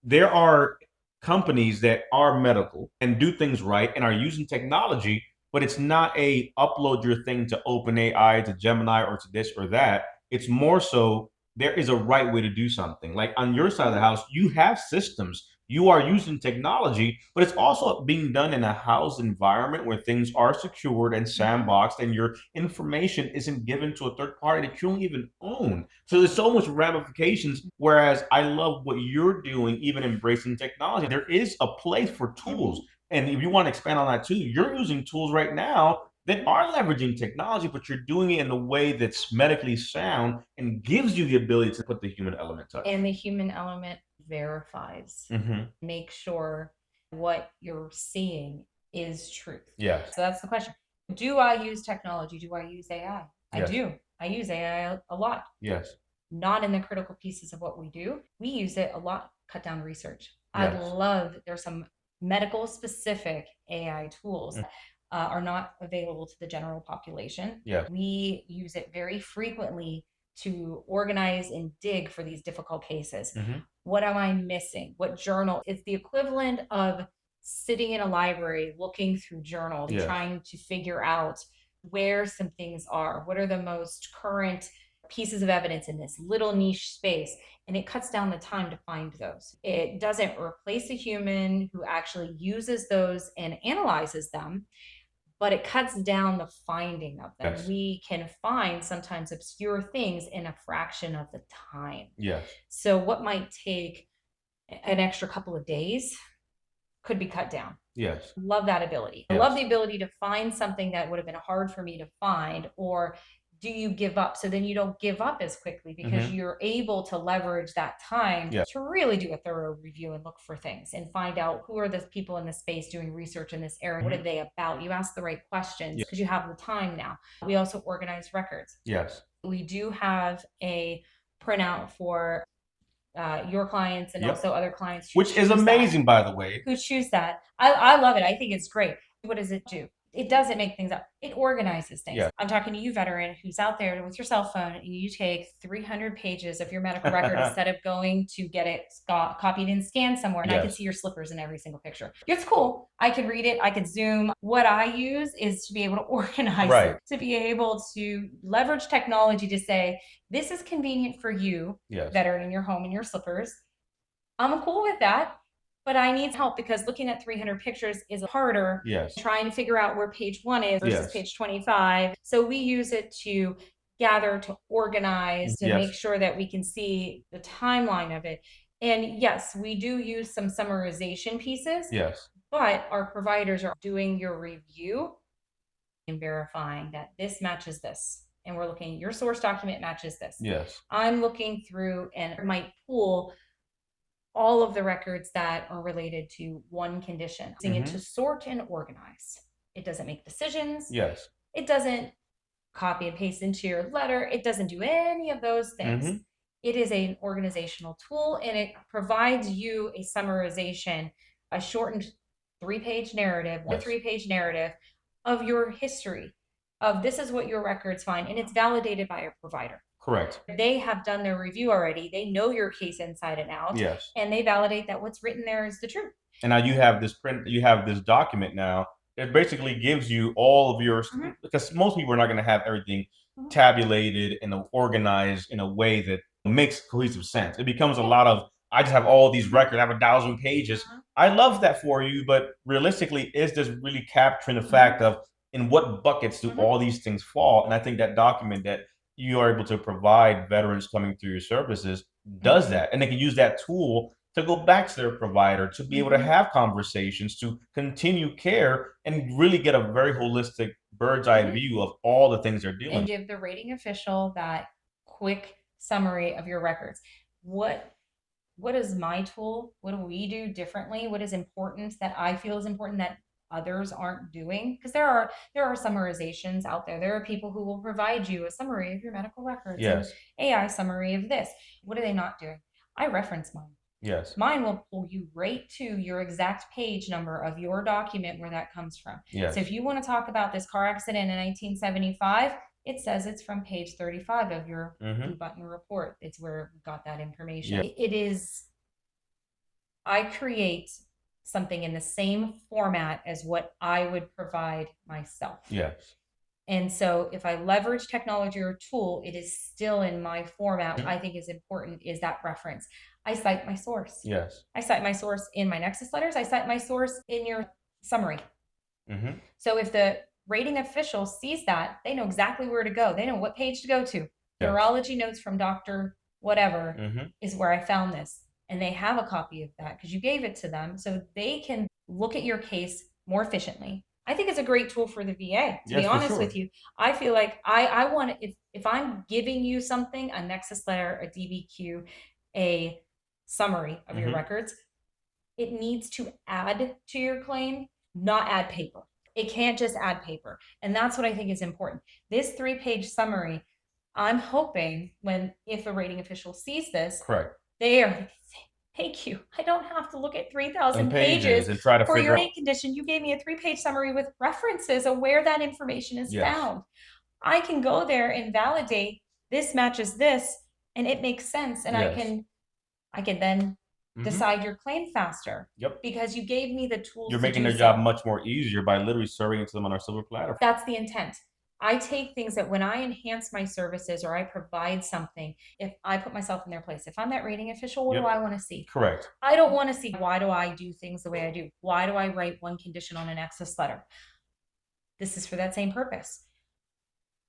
there are companies that are medical and do things right and are using technology, but it's not a upload your thing to OpenAI, to Gemini, or to this or that. It's more so there is a right way to do something. Like on your side of the house, you have systems, you are using technology, but it's also being done in a housed environment where things are secured and sandboxed, and your information isn't given to a third party that you don't even own. So there's so much ramifications. Whereas I love what you're doing, even embracing technology. There is a place for tools. And if you want to expand on that too, you're using tools right now that are leveraging technology, but you're doing it in a way that's medically sound and gives you the ability to put the human element touch. And the human element verifies, make sure what you're seeing is truth. Yes. So that's the question. Do I use technology? Do I use AI? I Yes. do. I use AI a lot. Yes. Not in the critical pieces of what we do. We use it a lot, cut down research. Yes. I love, there's some medical specific AI tools are not available to the general population. Yes. We use it very frequently to organize and dig for these difficult cases. What am I missing? What journal? It's the equivalent of sitting in a library looking through journals, trying to figure out where some things are. What are the most current pieces of evidence in this little niche space? And it cuts down the time to find those. It doesn't replace a human who actually uses those and analyzes them, but it cuts down the finding of them. Yes. We can find sometimes obscure things in a fraction of the time. Yes. So what might take an extra couple of days could be cut down. Yes. Love that ability. Yes. I love the ability to find something that would have been hard for me to find. Or do you give up? So then you don't give up as quickly because you're able to leverage that time to really do a thorough review and look for things and find out who are the people in the space doing research in this area. What are they about? You ask the right questions because you have the time now. We also organize records. Yes. We do have a printout for your clients and also other clients, which is amazing, by the way. Who choose that. I love it. I think it's great. What does it do? It doesn't make things up. It organizes things. Yeah. I'm talking to you, veteran, who's out there with your cell phone, and you take 300 pages of your medical record instead of going to get it copied and scanned somewhere. And I can see your slippers in every single picture. It's cool. I can read it. I can zoom. What I use is to be able to organize it, to be able to leverage technology to say, this is convenient for you, veteran, in your home in your slippers. I'm cool with that. But I need help because looking at 300 pictures is harder. Trying to figure out where page 1 is versus page 25. So we use it to gather, to organize, to Yes. make sure that we can see the timeline of it. And yes, we do use some summarization pieces. Yes. But our providers are doing your review and verifying that this matches this. And we're looking, your source document matches this. Yes. I'm looking through and might pull all of the records that are related to one condition, using it to sort and organize. It doesn't make decisions. Yes. It doesn't copy and paste into your letter. It doesn't do any of those things. It is an organizational tool, and it provides you a summarization, a shortened 3-page narrative, one 3-page narrative of your history, of this is what your records find, and it's validated by a provider. Correct. They have done their review already. They know your case inside and out. Yes. And they validate that what's written there is the truth. And now you have this document now. It basically gives you all of your, because most people are not going to have everything tabulated and organized in a way that makes cohesive sense. It becomes a lot of, I just have all these records, I have 1,000 pages. I love that for you, but realistically, is this really capturing the fact of in what buckets do all these things fall? And I think that document that you are able to provide veterans coming through your services does that. And they can use that tool to go back to their provider, to be able to have conversations, to continue care, and really get a very holistic bird's eye view of all the things they're dealing with. And give the rating official that quick summary of your records. What is my tool? What do we do differently? What is important that I feel is important that others aren't doing? Because there are summarizations out there. There are people who will provide you a summary of your medical records. Yes. An AI summary of this. What are they not doing? I reference mine. Yes. Mine will pull you right to your exact page number of your document where that comes from. Yes. So if you want to talk about this car accident in 1975, it says it's from page 35 of your blue button report. It's where we got that information. Yeah. It is, I create something in the same format as what I would provide myself. Yes. And so if I leverage technology or tool, it is still in my format. What I think is important is that reference. I cite my source. Yes. I cite my source in my Nexus letters. I cite my source in your summary. So if the rating official sees that, they know exactly where to go. They know what page to go to. Yes. Neurology notes from Dr. Whatever is where I found this. And they have a copy of that because you gave it to them so they can look at your case more efficiently. I think it's a great tool for the VA, to be honest with you. I feel like I want to, if I'm giving you something, a Nexus letter, a DBQ, a summary of your records, it needs to add to your claim, not add paper. It can't just add paper. And that's what I think is important. This 3-page summary, I'm hoping if a rating official sees this, they are, thank you. I don't have to look at 3,000 pages and try to for your condition. You gave me a 3-page summary with references of where that information is found. I can go there and validate this matches this, and it makes sense. And I can then decide your claim faster. Because you gave me the tools. You're making their job much more easier by literally serving it to them on our silver platter. That's the intent. I take things that when I enhance my services or I provide something, if I put myself in their place, if I'm that rating official, what do I want to see? Correct. I don't want to see, why do I do things the way I do? Why do I write one condition on an Nexus letter? This is for that same purpose.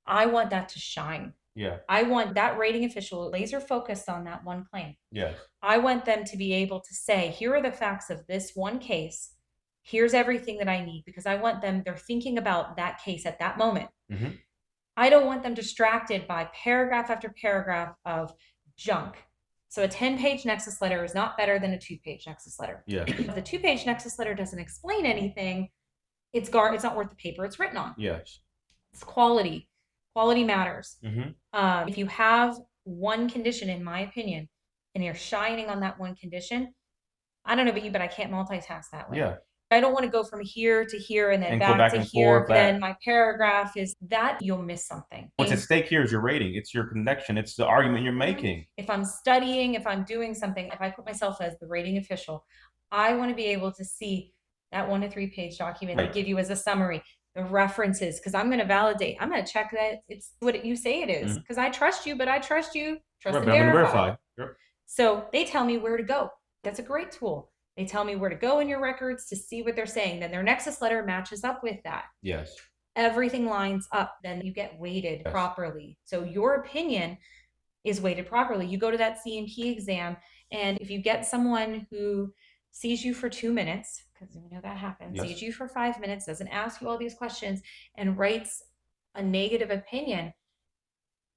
I want that to shine. Yeah. I want that rating official laser focused on that one claim. Yes. I want them to be able to say, here are the facts of this one case. Here's everything that I need, because I want them, they're thinking about that case at that moment. I don't want them distracted by paragraph after paragraph of junk. So a 10-page Nexus letter is not better than a 2-page Nexus letter. Yes. If the 2-page Nexus letter doesn't explain anything, it's not worth the paper it's written on. Yes. It's quality. Quality matters. If you have one condition, in my opinion, and you're shining on that one condition, I don't know about you, but I can't multitask that way. Yeah. I don't want to go from here to here and then back to here. Then my paragraph is that, you'll miss something. What's at stake here is your rating. It's your connection. It's the argument you're making. If I'm studying, if I'm doing something, if I put myself as the rating official, I want to be able to see that 1 to 3-page document to give you as a summary, the references, because I'm going to validate. I'm going to check that it's what you say it is, because I trust you, but I trust you. Trust and verify. So they tell me where to go. That's a great tool. They tell me where to go in your records to see what they're saying. Then their Nexus letter matches up with that. Yes. everything lines up, then you get weighted properly. So your opinion is weighted properly. You go to that C&P exam, and if you get someone who sees you for 2 minutes, because we know that happens, sees you for 5 minutes, doesn't ask you all these questions, and writes a negative opinion,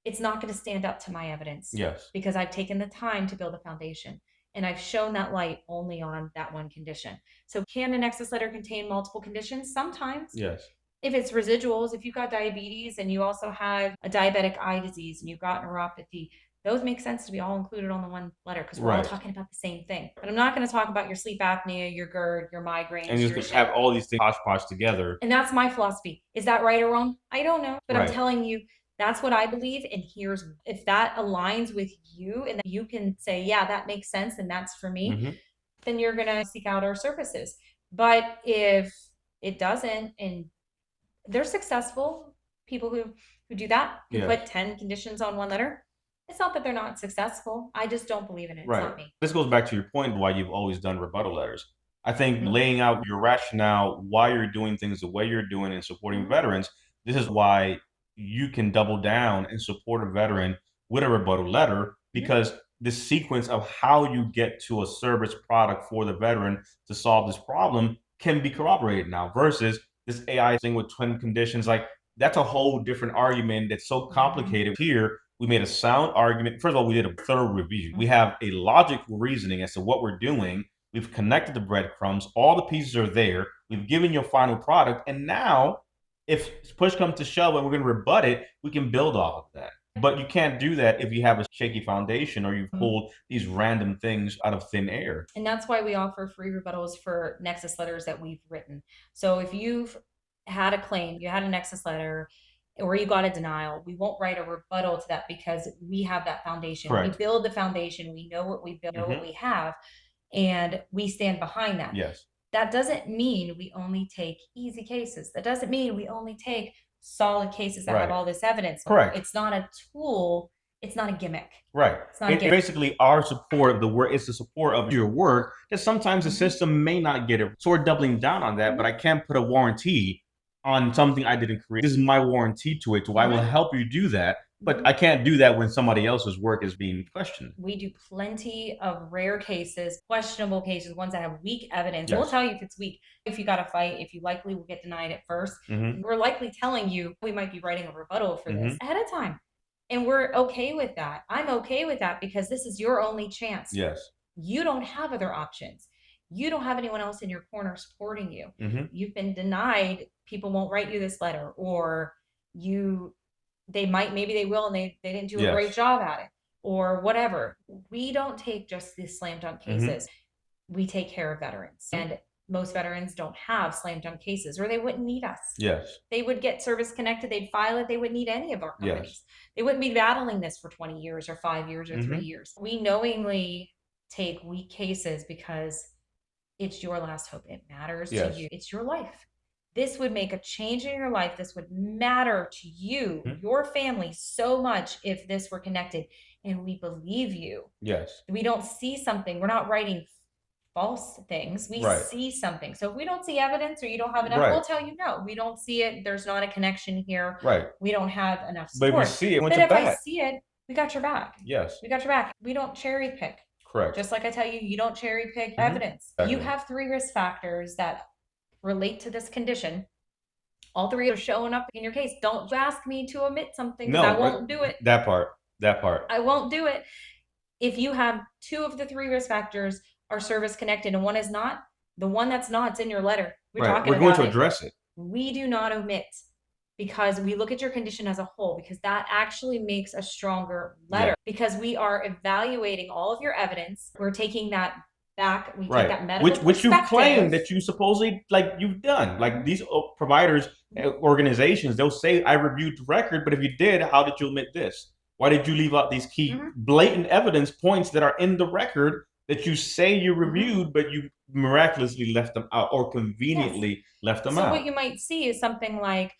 it's not going to stand up to my evidence. Because I've taken the time to build a foundation. And I've shown that light only on that one condition. So can a Nexus letter contain multiple conditions? Sometimes. If it's residuals, if you've got diabetes and you also have a diabetic eye disease and you've got neuropathy, those make sense to be all included on the one letter because we're all talking about the same thing. But I'm not going to talk about your sleep apnea, your GERD, your migraines. And you just have all these things hodgepodge together. And that's my philosophy. Is that right or wrong? I don't know. But I'm telling you, that's what I believe. And here's, if that aligns with you and you can say, yeah, that makes sense and that's for me, then you're going to seek out our services. But if it doesn't, and they're successful, people who do that, who put 10 conditions on one letter, it's not that they're not successful. I just don't believe in it. It's not me. This goes back to your point why you've always done rebuttal letters. I think laying out your rationale, why you're doing things the way you're doing and supporting veterans, this is why you can double down and support a veteran with a rebuttal letter, because the sequence of how you get to a service product for the veteran to solve this problem can be corroborated now versus this AI thing with twin conditions. Like, that's a whole different argument that's so complicated. Here, we made a sound argument. First of all, we did a thorough review. We have a logical reasoning as to what we're doing. We've connected the breadcrumbs. All the pieces are there. We've given you a final product. And now, if push comes to shove and we're going to rebut it, we can build off of that. But you can't do that if you have a shaky foundation or you've pulled these random things out of thin air. And that's why we offer free rebuttals for Nexus letters that we've written. So if you've had a claim, you had a Nexus letter, or you got a denial, we won't write a rebuttal to that because we have that foundation. We build the foundation. We know what we build, know what we have, and we stand behind that. That doesn't mean we only take easy cases. That doesn't mean we only take solid cases that have all this evidence. It's not a tool. It's not a gimmick. It's not a gimmick. Basically, our support of the work is the support of your work that sometimes the system may not get it. So we're doubling down on that, but I can't put a warranty on something I didn't create. This is my warranty to it, so I will help you do that. But I can't do that when somebody else's work is being questioned. We do plenty of rare cases, questionable cases, ones that have weak evidence. We'll tell you if it's weak. If you got to fight, if you likely will get denied at first, we're likely telling you we might be writing a rebuttal for this ahead of time. And we're okay with that. I'm okay with that because this is your only chance. You don't have other options. You don't have anyone else in your corner supporting you. You've been denied. People won't write you this letter, or they might, maybe they will, and they didn't do a great job at it, or whatever. We don't take just these slam dunk cases. We take care of veterans. And most veterans don't have slam dunk cases, or they wouldn't need us. They would get service connected, they'd file it, they wouldn't need any of our companies. They wouldn't be battling this for 20 years or 5 years or 3 years. We knowingly take weak cases because it's your last hope. It matters to you. It's your life. This would make a change in your life. This would matter to you, your family, so much if this were connected. And we believe you. We don't see something. We're not writing false things. We see something. So if we don't see evidence or you don't have enough, we'll tell you no. We don't see it. There's not a connection here. We don't have enough support. But if we see it, but if I see it, we got your back. We got your back. We don't cherry pick. Just like I tell you, you don't cherry pick evidence. You have 3 risk factors that relate to this condition. All 3 are showing up in your case. Don't ask me to omit something because I won't do it. That part. I won't do it. If you have 2 of the 3 risk factors are service connected and one is not, the one that's not, it's in your letter. We're going to address it. We do not omit because we look at your condition as a whole, because that actually makes a stronger letter because we are evaluating all of your evidence. We're taking that back. We take that medical which you claim that you supposedly you've done. Like these providers, organizations, they'll say I reviewed the record, but if you did, how did you omit this? Why did you leave out these key blatant evidence points that are in the record that you say you reviewed, but you miraculously left them out or conveniently left them out? So what you might see is something like,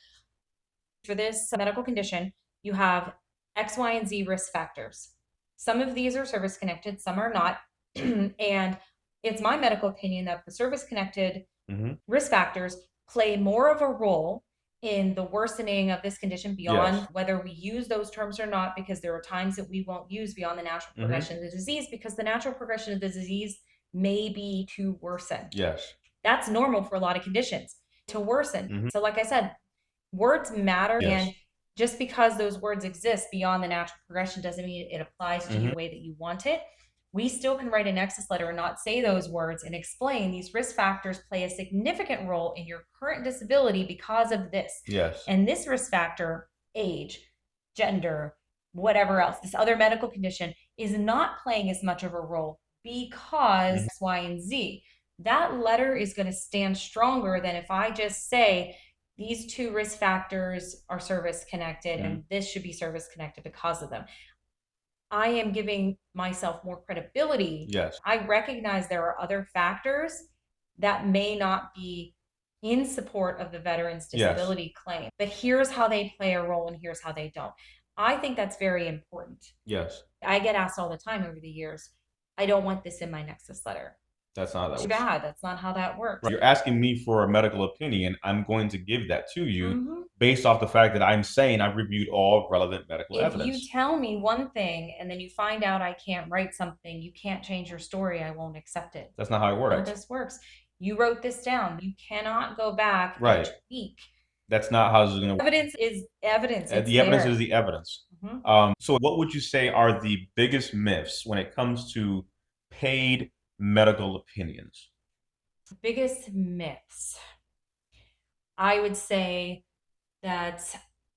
for this medical condition, you have X, Y, and Z risk factors. Some of these are service connected, some are not. And it's my medical opinion that the service connected risk factors play more of a role in the worsening of this condition beyond whether we use those terms or not, because there are times that we won't use beyond the natural progression of the disease, because the natural progression of the disease may be to worsen. Yes. That's normal for a lot of conditions to worsen. So like I said, words matter. And just because those words exist beyond the natural progression doesn't mean it applies to you the way that you want it. We still can write a Nexus letter and not say those words and explain these risk factors play a significant role in your current disability because of this. Yes. And this risk factor, age, gender, whatever else, this other medical condition is not playing as much of a role because X, Y, and Z. That letter is going to stand stronger than if I just say, these two risk factors are service connected and this should be service connected because of them. I am giving myself more credibility. Yes. I recognize there are other factors that may not be in support of the veteran's disability claim, but here's how they play a role and here's how they don't. I think that's very important. Yes. I get asked all the time over the years, I don't want this in my Nexus letter. That's not how that Too works. bad. That's not how that works. You're asking me for a medical opinion. I'm going to give that to you based off the fact that I'm saying I've reviewed all relevant medical evidence. If you tell me one thing and then you find out I can't write something, you can't change your story, I won't accept it. That's not how it works. How this works. You wrote this down. You cannot go back and tweak. That's not how this is going to work. Evidence is evidence. The evidence is the evidence. So what would you say are the biggest myths when it comes to paid medical opinions? Biggest myths. I would say that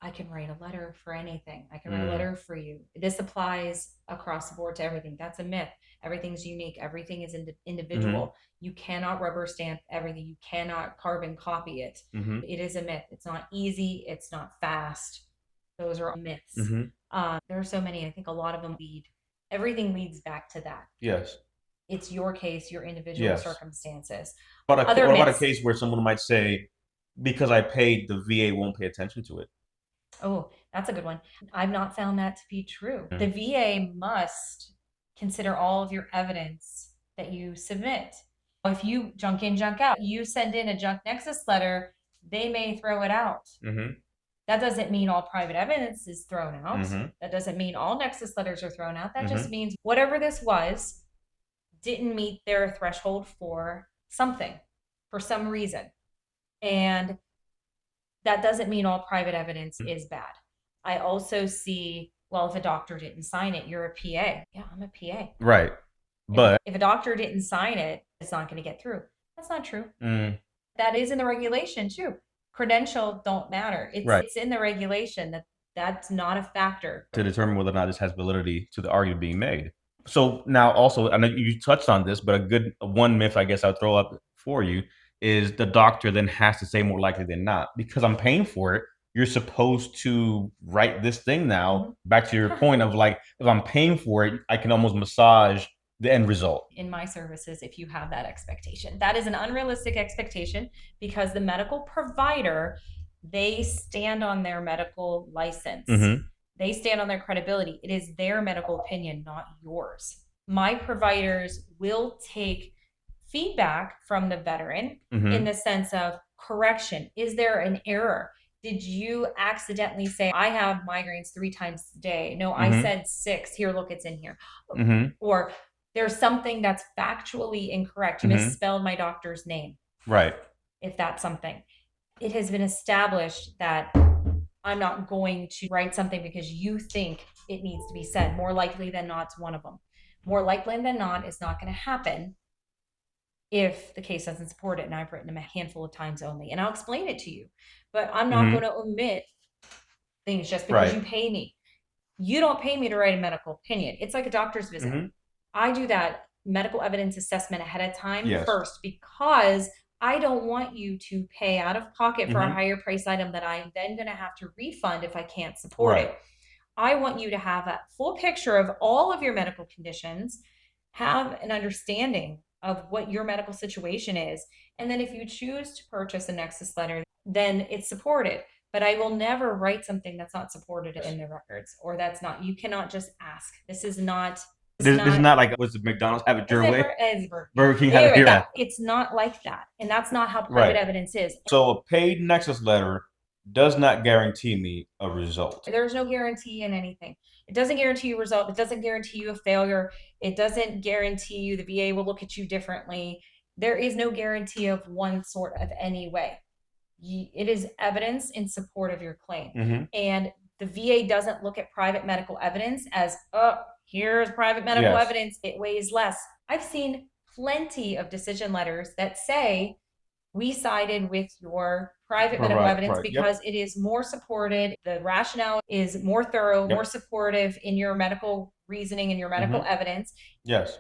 I can write a letter for anything. I can write a letter for you. This applies across the board to everything. That's a myth. Everything's unique. Everything is individual. You cannot rubber stamp everything. You cannot carbon copy it. It is a myth. It's not easy. It's not fast. Those are all myths. There are so many. I think a lot of them everything leads back to that. Yes. It's your case, your individual circumstances. But what about a case where someone might say, because I paid, the VA won't pay attention to it? Oh, that's a good one. I've not found that to be true. The VA must consider all of your evidence that you submit. If you junk in, junk out, you send in a junk Nexus letter, they may throw it out. That doesn't mean all private evidence is thrown out. That doesn't mean all Nexus letters are thrown out. That just means whatever this was didn't meet their threshold for something, for some reason. And that doesn't mean all private evidence is bad. I also see, well, if a doctor didn't sign it, you're a PA. Yeah, I'm a PA. Right. But if a doctor didn't sign it, it's not going to get through. That's not true. That is in the regulation too. Credentials don't matter. It's in the regulation that's not a factor to determine whether or not this has validity to the argument being made. So now also, I know you touched on this, but one myth I guess I'll throw up for you is the doctor then has to say more likely than not, because I'm paying for it. You're supposed to write this thing now. Back to your point of like, if I'm paying for it, I can almost massage the end result. In my services, if you have that expectation, that is an unrealistic expectation, because the medical provider, they stand on their medical license. They stand on their credibility. It is their medical opinion, not yours. My providers will take feedback from the veteran in the sense of correction. Is there an error? Did you accidentally say, I have migraines 3 times a day? No, I said 6. Here, look, it's in here. Or there's something that's factually incorrect. You misspelled my doctor's name. Right. If that's something. It has been established that I'm not going to write something because you think it needs to be said. More likely than not, it's one of them. More likely than not, it's not going to happen if the case doesn't support it. And I've written them a handful of times only. And I'll explain it to you. But I'm not going to omit things just because you pay me. You don't pay me to write a medical opinion. It's like a doctor's visit. I do that medical evidence assessment ahead of time first, because I don't want you to pay out of pocket for a higher price item that I'm then going to have to refund if I can't support it. I want you to have a full picture of all of your medical conditions, have an understanding of what your medical situation is. And then if you choose to purchase a Nexus letter, then it's supported. But I will never write something that's not supported in the records, or that's not, you cannot just ask. This is not. This is not like, what's the McDonald's have it your way? Burger King have it here. It's not like that. And that's not how private evidence is. So a paid Nexus letter does not guarantee me a result. There's no guarantee in anything. It doesn't guarantee you a result. It doesn't guarantee you a failure. It doesn't guarantee you the VA will look at you differently. There is no guarantee of one sort of any way. It is evidence in support of your claim. Mm-hmm. And the VA doesn't look at private medical evidence as, oh, here's private medical evidence. It weighs less. I've seen plenty of decision letters that say, we sided with your private medical evidence because it is more supported. The rationale is more thorough, more supportive in your medical reasoning and your medical evidence. Yes.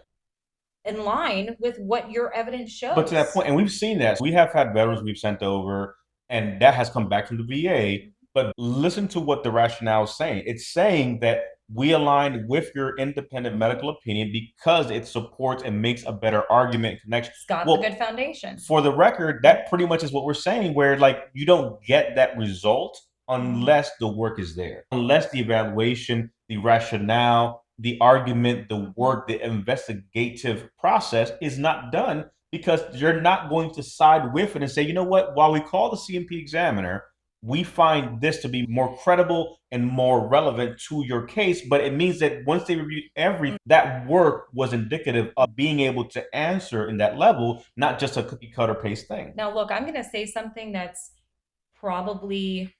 In line with what your evidence shows. But to that point, and we've seen that. We have had veterans we've sent over, and that has come back from the VA. But listen to what the rationale is saying. It's saying that we aligned with your independent medical opinion because it supports and makes a better argument connection. It's got a good foundation. For the record, that pretty much is what we're saying, where like you don't get that result unless the work is there, unless the evaluation, the rationale, the argument, the work, the investigative process is not done, because you're not going to side with it and say, you know what, while we call the CMP examiner, we find this to be more credible and more relevant to your case. But it means that once they reviewed everything, that work was indicative of being able to answer in that level, not just a cookie cutter paste thing. Now, look, I'm going to say something that's probably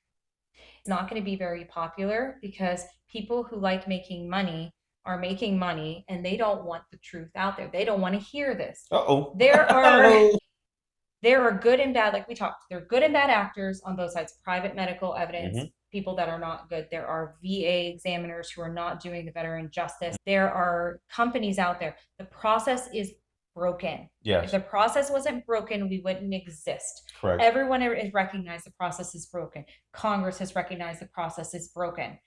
not going to be very popular, because people who like making money are making money and they don't want the truth out there. They don't want to hear this. Uh-oh. There are good and bad, like we talked, there are good and bad actors on both sides. Private medical evidence, people that are not good. There are VA examiners who are not doing the veteran justice. There are companies out there. The process is broken. Yes. If the process wasn't broken, we wouldn't exist. Correct. Everyone has recognized the process is broken. Congress has recognized the process is broken.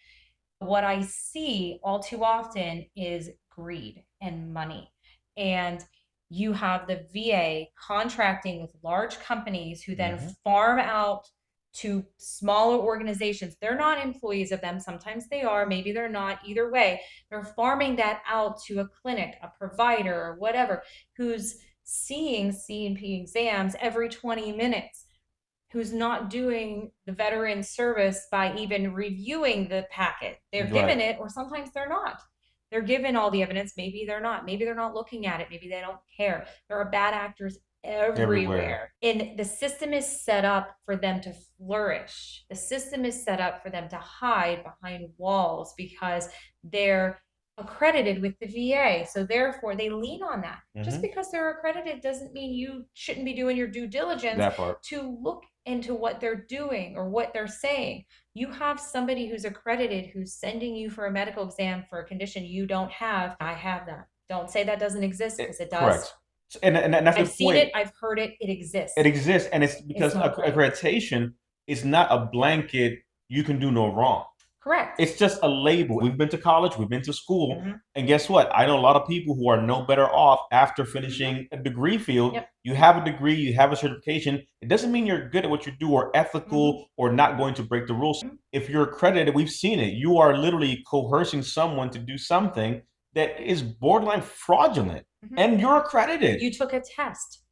What I see all too often is greed and money. And you have the VA contracting with large companies who then farm out to smaller organizations. They're not employees of them. Sometimes they are, maybe they're not. Either way, they're farming that out to a clinic, a provider, or whatever, who's seeing C&P exams every 20 minutes, who's not doing the veteran service by even reviewing the packet. They're given it, or sometimes they're not. They're given all the evidence. Maybe they're not. Maybe they're not looking at it. Maybe they don't care. There are bad actors everywhere. And the system is set up for them to flourish. The system is set up for them to hide behind walls because they're accredited with the VA. So therefore they lean on that. Just because they're accredited doesn't mean you shouldn't be doing your due diligence to look into what they're doing or what they're saying. You have somebody who's accredited who's sending you for a medical exam for a condition you don't have. I have that. Don't say that doesn't exist, because it does. Correct. And that's I've seen it, I've heard it, it exists. It exists, and it's because accreditation is not a blanket, you can do no wrong. Correct. It's just a label. We've been to college, we've been to school, and guess what? I know a lot of people who are no better off after finishing a degree field. You have a degree, you have a certification. It doesn't mean you're good at what you do or ethical or not going to break the rules. If you're accredited, we've seen it. You are literally coercing someone to do something that is borderline fraudulent, and you're accredited. You took a test.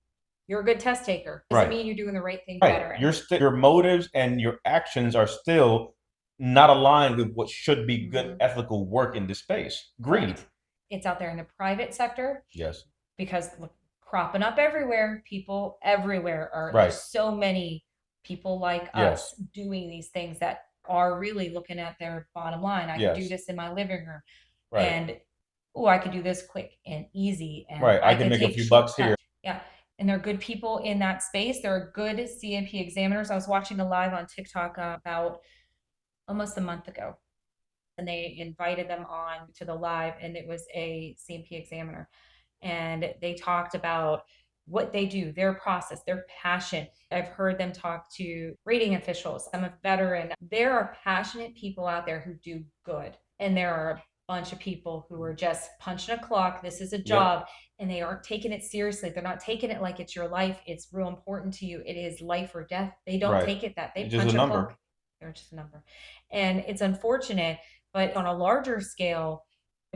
You're a good test taker. Doesn't mean you're doing the right thing better. Your motives and your actions are still not aligned with what should be good ethical work in this space. Greed. It's out there in the private sector. Yes. Because look, cropping up everywhere. People everywhere are. There's so many people like us doing these things that are really looking at their bottom line. I can do this in my living room, and I could do this quick and easy, and I can make a few bucks here. Yeah. And there are good people in that space. There are good CMP examiners. I was watching a live on TikTok about almost a month ago, and they invited them on to the live, and it was a CMP examiner, and they talked about what they do, their process, their passion. I've heard them talk to rating officials, some of veteran. There are passionate people out there who do good, and there are a bunch of people who are just punching a clock. This is a job, and they aren't taking it seriously. They're not taking it like it's your life. It's real important to you. It is life or death. They don't take it that. They punch a clock. They're just a number. And it's unfortunate, but on a larger scale,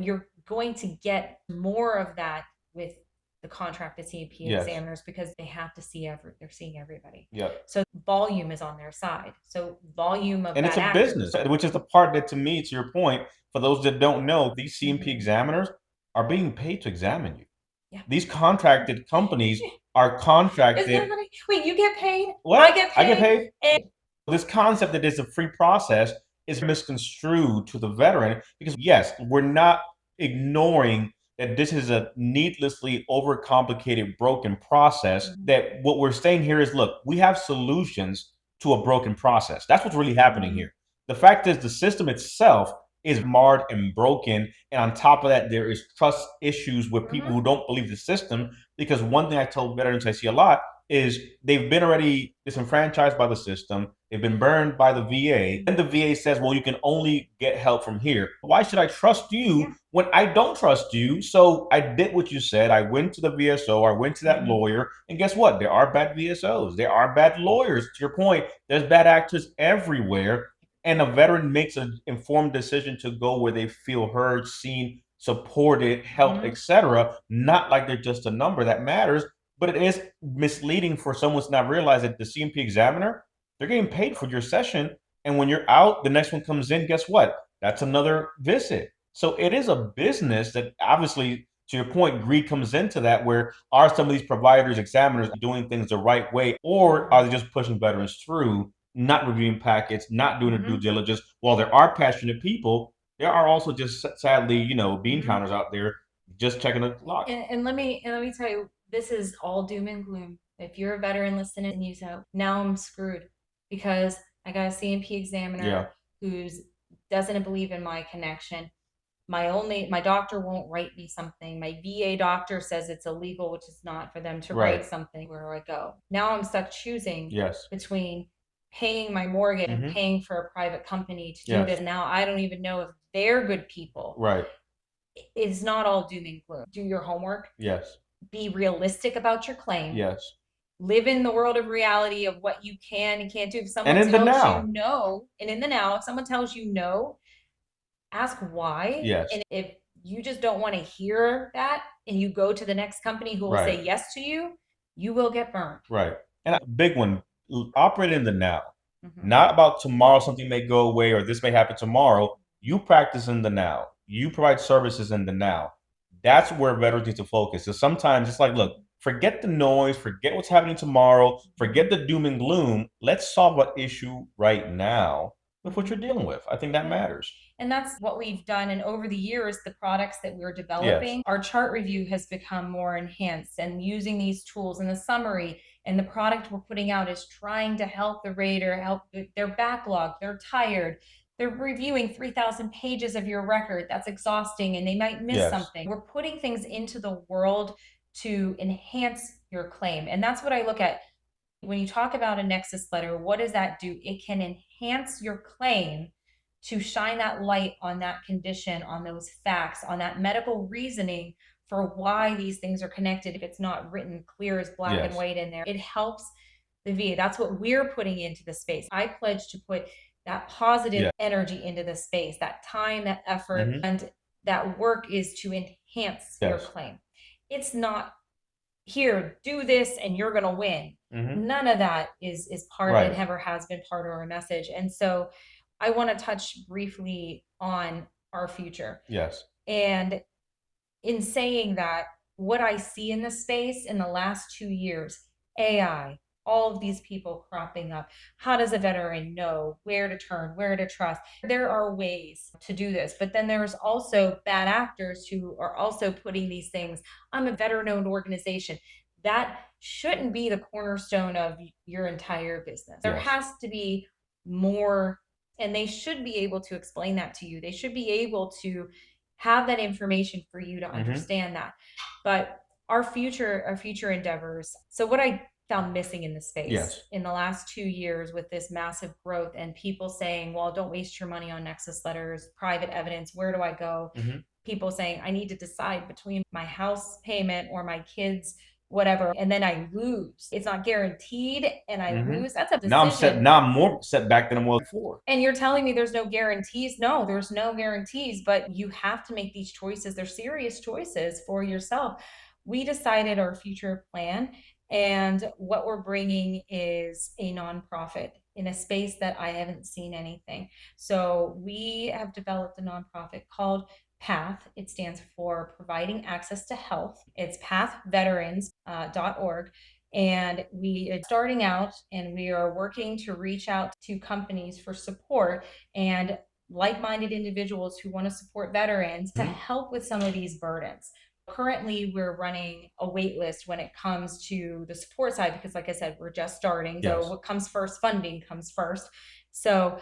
you're going to get more of that with the contracted CMP Yes. examiners because they have to see they're seeing everybody. Yep. So volume is on their side. So volume of And it's a business, which is the part that, to me, to your point, for those that don't know, these CMP examiners are being paid to examine you. Yeah. These contracted companies are contracted. Isn't that funny? Wait, you get paid? What? I get paid. I get paid. And this concept that it's a free process is misconstrued to the veteran because, yes, we're not ignoring that this is a needlessly overcomplicated, broken process. That what we're saying here is, look, we have solutions to a broken process. That's what's really happening here. The fact is, the system itself is marred and broken. And on top of that, there is trust issues with people who don't believe the system. Because one thing I tell veterans I see a lot is they've been already disenfranchised by the system. They've been burned by the VA. And the VA says, well, you can only get help from here. Why should I trust you when I don't trust you? So I did what you said. I went to the VSO. I went to that lawyer. And guess what? There are bad VSOs. There are bad lawyers. To your point, there's bad actors everywhere. And a veteran makes an informed decision to go where they feel heard, seen, supported, helped, etc. Not like they're just a number that matters. But it is misleading for someone to not realize that the CMP examiner, they're getting paid for your session. And when you're out, the next one comes in, guess what? That's another visit. So it is a business that, obviously, to your point, greed comes into that, where are some of these providers, examiners doing things the right way, or are they just pushing veterans through, not reviewing packets, not doing their due diligence? While there are passionate people, there are also just, sadly, bean counters out there just checking the clock. And let me tell you, this is all doom and gloom. If you're a veteran listening and you say, now I'm screwed because I got a CMP examiner who doesn't believe in my connection. My doctor won't write me something. My VA doctor says it's illegal, which is not for them to write something. Where do I go? Now I'm stuck choosing between paying my mortgage and paying for a private company to do this. Now I don't even know if they're good people. Right. It's not all doom and gloom. Do your homework. Yes. Be realistic about your claim. Yes. Live in the world of reality of what you can and can't do. If someone tells you no, and in the now, if someone tells you no, ask why. Yes. And if you just don't want to hear that and you go to the next company who will say yes to you, you will get burned. Right. And a big one, operate in the now. Not about tomorrow, something may go away or this may happen tomorrow. You practice in the now. You provide services in the now. That's where veterans need to focus. So sometimes it's like, look, forget the noise, forget what's happening tomorrow, forget the doom and gloom. Let's solve an issue right now with what you're dealing with. I think that matters. And that's what we've done. And over the years, the products that we're developing, our chart review has become more enhanced, and using these tools and the summary and the product we're putting out is trying to help the rater, help their backlog. They're tired. They're reviewing 3,000 pages of your record. That's exhausting, and they might miss something. We're putting things into the world to enhance your claim. And that's what I look at. When you talk about a Nexus letter, what does that do? It can enhance your claim to shine that light on that condition, on those facts, on that medical reasoning for why these things are connected. If it's not written clear as black and white in there, it helps the VA. That's what we're putting into the space. I pledge to put that positive energy into the space, that time, that effort, and that work is to enhance your claim. It's not, here, do this and you're going to win. None of that is part and ever has been part of our message. And so I want to touch briefly on our future. Yes. And in saying that, what I see in the space in the last 2 years, AI, all of these people cropping up. How does a veteran know where to turn, where to trust? There are ways to do this, but then there's also bad actors who are also putting these things. I'm a veteran-owned organization. That shouldn't be the cornerstone of your entire business. There has to be more, and they should be able to explain that to you. They should be able to have that information for you to understand that. But our future endeavors. So what I found missing in the space in the last 2 years with this massive growth and people saying, well, don't waste your money on Nexus letters, private evidence, where do I go? People saying, I need to decide between my house payment or my kids, whatever, and then I lose. It's not guaranteed, and I lose. That's a decision. Now I'm more set back than I was before. And you're telling me there's no guarantees? No, there's no guarantees, but you have to make these choices. They're serious choices for yourself. we decided our future plan, and what we're bringing is a nonprofit in a space that I haven't seen anything. So we have developed a nonprofit called PATH. It stands for Providing Access to Health. It's pathveterans.org. And we are starting out, and we are working to reach out to companies for support and like-minded individuals who want to support veterans to help with some of these burdens. Currently, we're running a wait list when it comes to the support side, because like I said, we're just starting. Yes. So what comes first? Funding comes first. So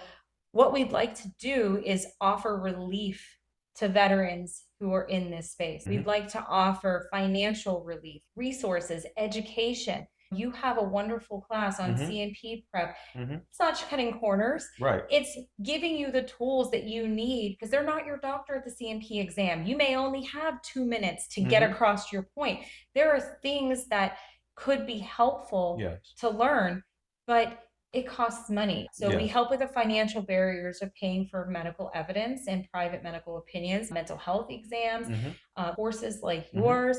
what we'd like to do is offer relief to veterans who are in this space. We'd like to offer financial relief, resources, education. You have a wonderful class on CNP prep. It's not cutting corners. Right. It's giving you the tools that you need, because they're not your doctor at the CNP exam. You may only have 2 minutes to get across your point. There are things that could be helpful to learn, but it costs money. So we help with the financial barriers of paying for medical evidence and private medical opinions, mental health exams, courses like yours,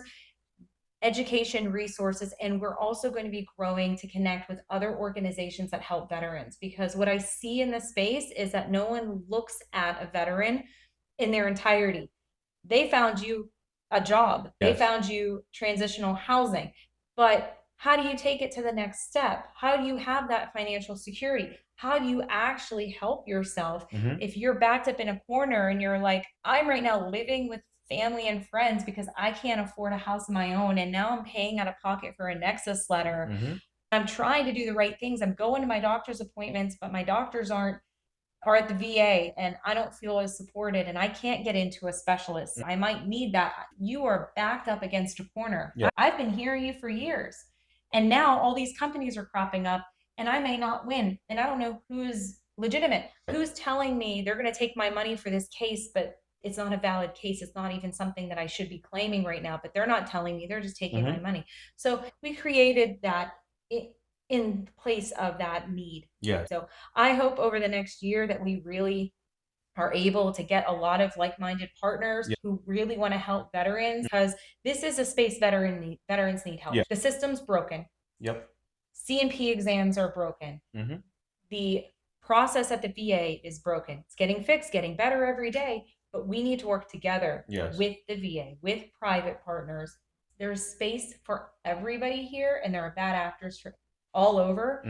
education resources. And we're also going to be growing to connect with other organizations that help veterans, because what I see in this space is that no one looks at a veteran in their entirety. They found you a job. They found you transitional housing, but how do you take it to the next step? How do you have that financial security? How do you actually help yourself if you're backed up in a corner and you're like, I'm right now living with family and friends because I can't afford a house of my own, and now I'm paying out of pocket for a Nexus Letter. I'm trying to do the right things. I'm going to my doctor's appointments, but my doctors are at the VA, and I don't feel as supported, and I can't get into a specialist. I might need that. You are backed up against a corner. I've been hearing you for years, and now all these companies are cropping up, and I may not win, and I don't know who's legitimate. Who's telling me they're going to take my money for this case, but it's not a valid case. It's not even something that I should be claiming right now, but they're not telling me. They're just taking my money. So we created that in place of that need. So I hope over the next year that we really are able to get a lot of like-minded partners who really want to help veterans, because this is a space veterans need help. The system's broken. CNP exams are broken. The process at the VA is broken. It's getting fixed, getting better every day, but we need to work together with the VA, with private partners. There's space for everybody here, and there are bad actors for all over.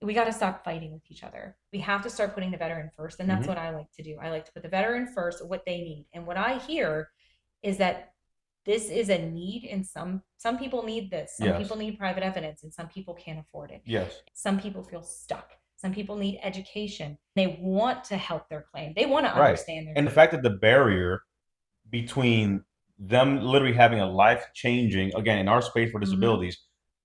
We got to stop fighting with each other. We have to start putting the veteran first. And that's what I like to do. I like to put the veteran first, what they need. And what I hear is that this is a need, and some people need this. Some people need private evidence, and some people can't afford it. Some people feel stuck. Some people need education. They want to help their claim. They want to understand their And the fact that the barrier between them literally having a life-changing, again, in our space for disabilities,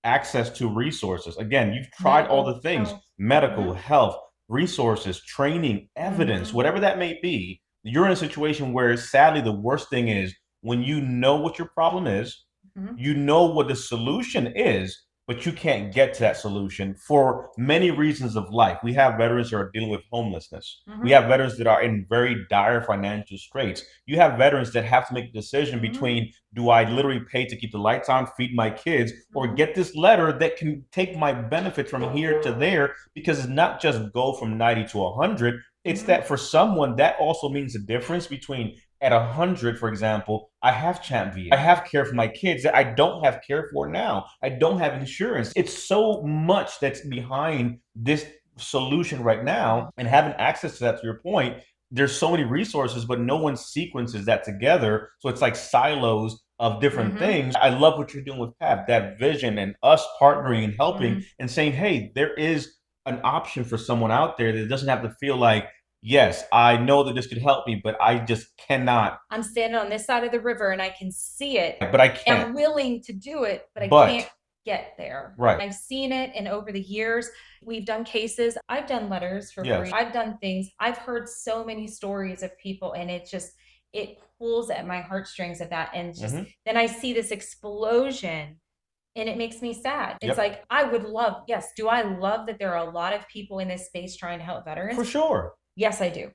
access to resources. Again, you've tried all the things, medical, health, resources, training, evidence, whatever that may be. You're in a situation where, sadly, the worst thing is when you know what your problem is, you know what the solution is, but you can't get to that solution for many reasons of life. We have veterans that are dealing with homelessness. We have veterans that are in very dire financial straits. You have veterans that have to make a decision between, do I literally pay to keep the lights on, feed my kids, or get this letter that can take my benefits from here to there? Because it's not just go from 90 to 100. It's that for someone, that also means the difference between at 100, for example, I have Champ VA. I have care for my kids that I don't have care for now. I don't have insurance. It's so much that's behind this solution right now, and having access to that, to your point, there's so many resources, but no one sequences that together. So it's like silos of different things. I love what you're doing with PAP, that vision, and us partnering and helping and saying, hey, there is an option for someone out there that doesn't have to feel like, yes, I know that this could help me, but I just cannot. I'm standing on this side of the river and I can see it, but I can't. I'm willing to do it, but I can't get there. I've seen it, and over the years, we've done cases. I've done letters for free. I've done things. I've heard so many stories of people, and it pulls at my heartstrings of that. And just then I see this explosion, and it makes me sad. It's like, I would love, yes, do I love that there are a lot of people in this space trying to help veterans? For sure. Yes, I do.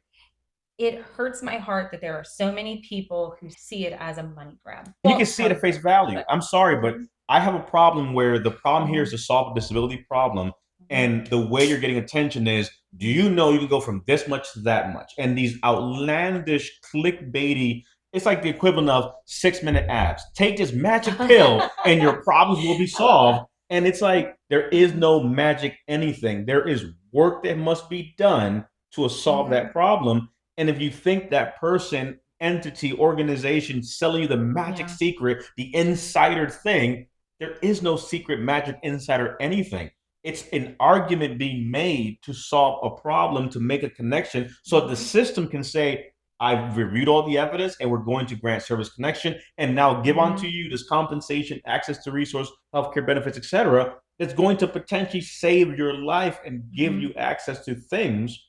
it hurts my heart that there are so many people who see it as a money grab. You can see it at face value. I'm sorry, but Mhm. I have a problem where the problem here is to solve a disability problem. And the way you're getting attention is, do you know you can go from this much to that much? And these outlandish clickbaity, it's like the equivalent of 6-minute abs. Take this magic pill and your problems will be solved. And it's like, there is no magic anything. There is work that must be done to solve that problem. And if you think that person, entity, organization selling you the magic secret, the insider thing, there is no secret, magic, insider, anything. It's an argument being made to solve a problem, to make a connection, so the system can say, I've reviewed all the evidence and we're going to grant service connection and now give on to you this compensation, access to resource, healthcare benefits, etc. That's going to potentially save your life and give you access to things.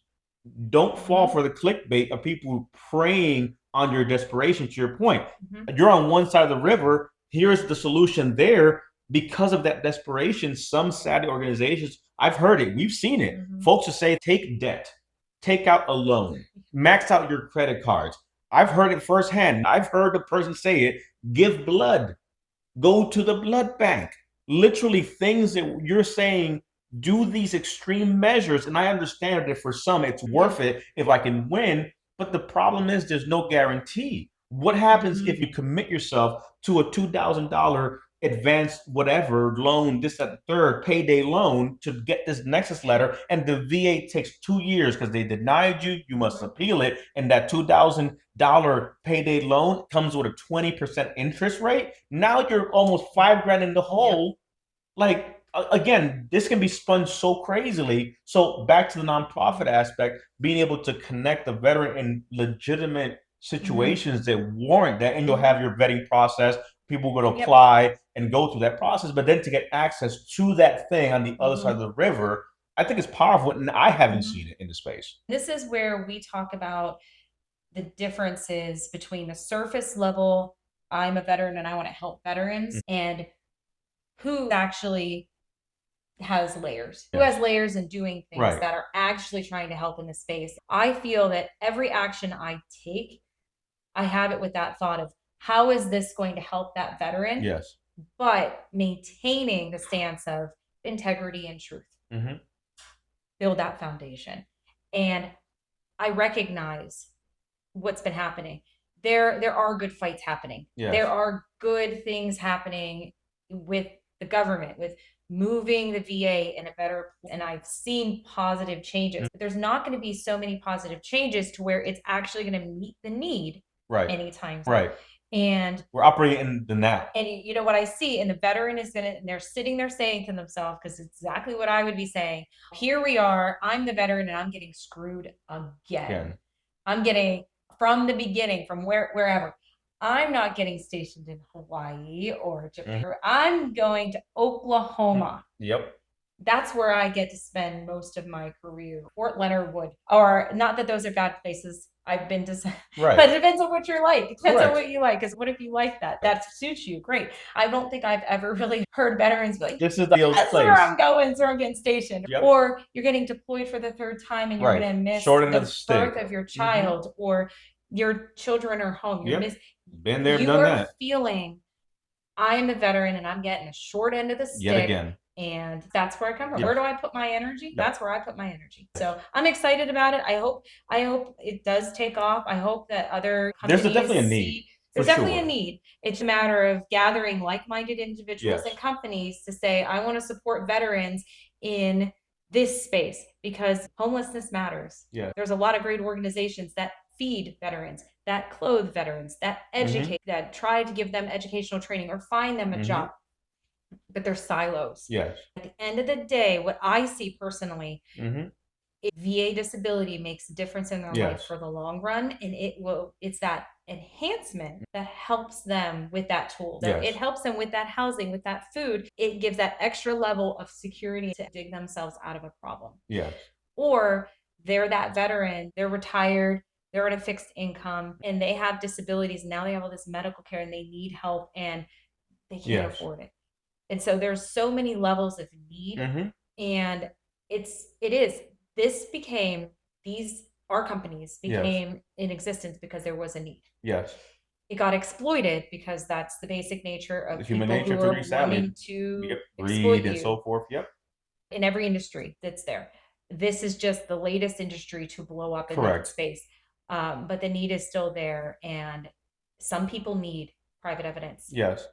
Don't fall for the clickbait of people preying on your desperation. To your point, you're on one side of the river. Here's the solution there. Because of that desperation, some savvy organizations, I've heard it, we've seen it. Folks will say, take debt, take out a loan, max out your credit cards. I've heard it firsthand. I've heard the person say it, give blood, go to the blood bank. Literally things that you're saying, do these extreme measures. And I understand that for some, it's worth it if I can win. But the problem is there's no guarantee. What happens if you commit yourself to a $2,000 advanced whatever loan, this, that, the third payday loan to get this Nexus letter, and the VA takes 2 years because they denied you, you must appeal it, and that $2,000 payday loan comes with a 20% interest rate. Now you're almost $5,000 in the hole. Like, again, this can be spun so crazily. So back to the nonprofit aspect, being able to connect the veteran in legitimate situations that warrant that, and you'll have your vetting process. People will apply and go through that process, but then to get access to that thing on the other side of the river, I think it's powerful, and I haven't seen it in the space. This is where we talk about the differences between the surface level, I'm a veteran and I want to help veterans, and who actually has layers, who has layers and doing things that are actually trying to help in the space. I feel that every action I take, I have it with that thought of, how is this going to help that veteran? Yes. But maintaining the stance of integrity and truth. Build that foundation. And I recognize what's been happening. There are good fights happening. There are good things happening with the government, with moving the VA in a better place. And I've seen positive changes. But there's not going to be so many positive changes to where it's actually going to meet the need anytime soon. And we're operating in the now. And you know what I see, and the veteran is gonna, and they're sitting there saying to themselves, because it's exactly what I would be saying, here we are, I'm the veteran and I'm getting screwed again. I'm getting, from the beginning, from wherever, I'm not getting stationed in Hawaii or Japan. I'm going to Oklahoma. That's where I get to spend most of my career. Fort Leonard Wood, or not that those are bad places. I've been to, but it depends on what you're like. It depends on what you like. Because what if you like that? That suits you. Great. I don't think I've ever really heard veterans be like, this is the that's where I'm going, so I'm getting stationed. Or you're getting deployed for the third time and you're going to miss the birth of your child, or your children are home. You're been there, done that. Feeling, I'm a veteran and I'm getting a short end of the stick. Yet again. And that's where I come from. Where do I put my energy? That's where I put my energy. So I'm excited about it. I hope it does take off. I hope that other companies there's definitely a need. There's definitely a need. It's a matter of gathering like-minded individuals and companies to say, I want to support veterans in this space, because homelessness matters. There's a lot of great organizations that feed veterans, that clothe veterans, that educate, that try to give them educational training or find them a job. But they're silos. At the end of the day, what I see personally, VA disability makes a difference in their life for the long run, and it's that enhancement that helps them with that tool. It helps them with that housing, with that food. It gives that extra level of security to dig themselves out of a problem. Or they're that veteran, they're retired, they're on a fixed income, and they have disabilities. Now they have all this medical care and they need help and they can't afford it. And so there's so many levels of need, and these our companies became in existence because there was a need. Yes. It got exploited because that's the basic nature of The people human nature who to are be sadly. wanting to exploit Greed and you so forth. Yep. in every industry that's there. This is just the latest industry to blow up in that Correct. space. But the need is still there, and some people need private evidence Yes.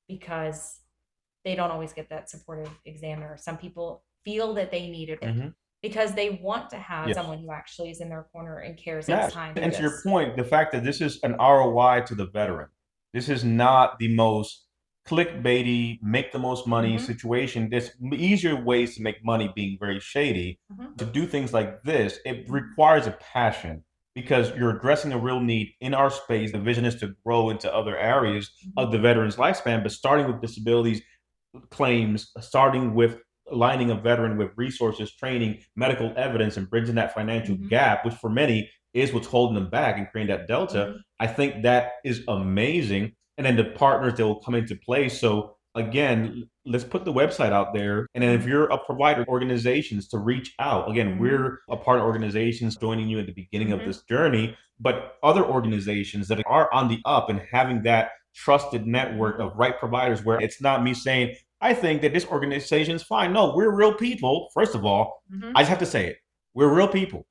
because they don't always get that supportive examiner. Some people feel that they needed it Mhm. because they want to have Yes. someone who actually is in their corner and cares. Yes. Takes time to And do to your this. point, the fact that this is an ROI to the veteran. This is not the most clickbaity, make the most money situation. There's easier ways to make money being very shady. To do things like this, it requires a passion because you're addressing a real need in our space. The vision is to grow into other areas of the veteran's lifespan, but starting with disabilities claims, starting with aligning a veteran with resources, training, medical evidence, and bridging that financial gap, which for many is what's holding them back and creating that delta. I think that is amazing. And then the partners that will come into place. So again, let's put the website out there. And then if you're a provider, organizations to reach out. Again, we're a partner organizations joining you at the beginning of this journey, but other organizations that are on the up and having that trusted network of right providers where it's not me saying, I think that this organization is fine. No, we're real people. First of all, I just have to say it. We're real people.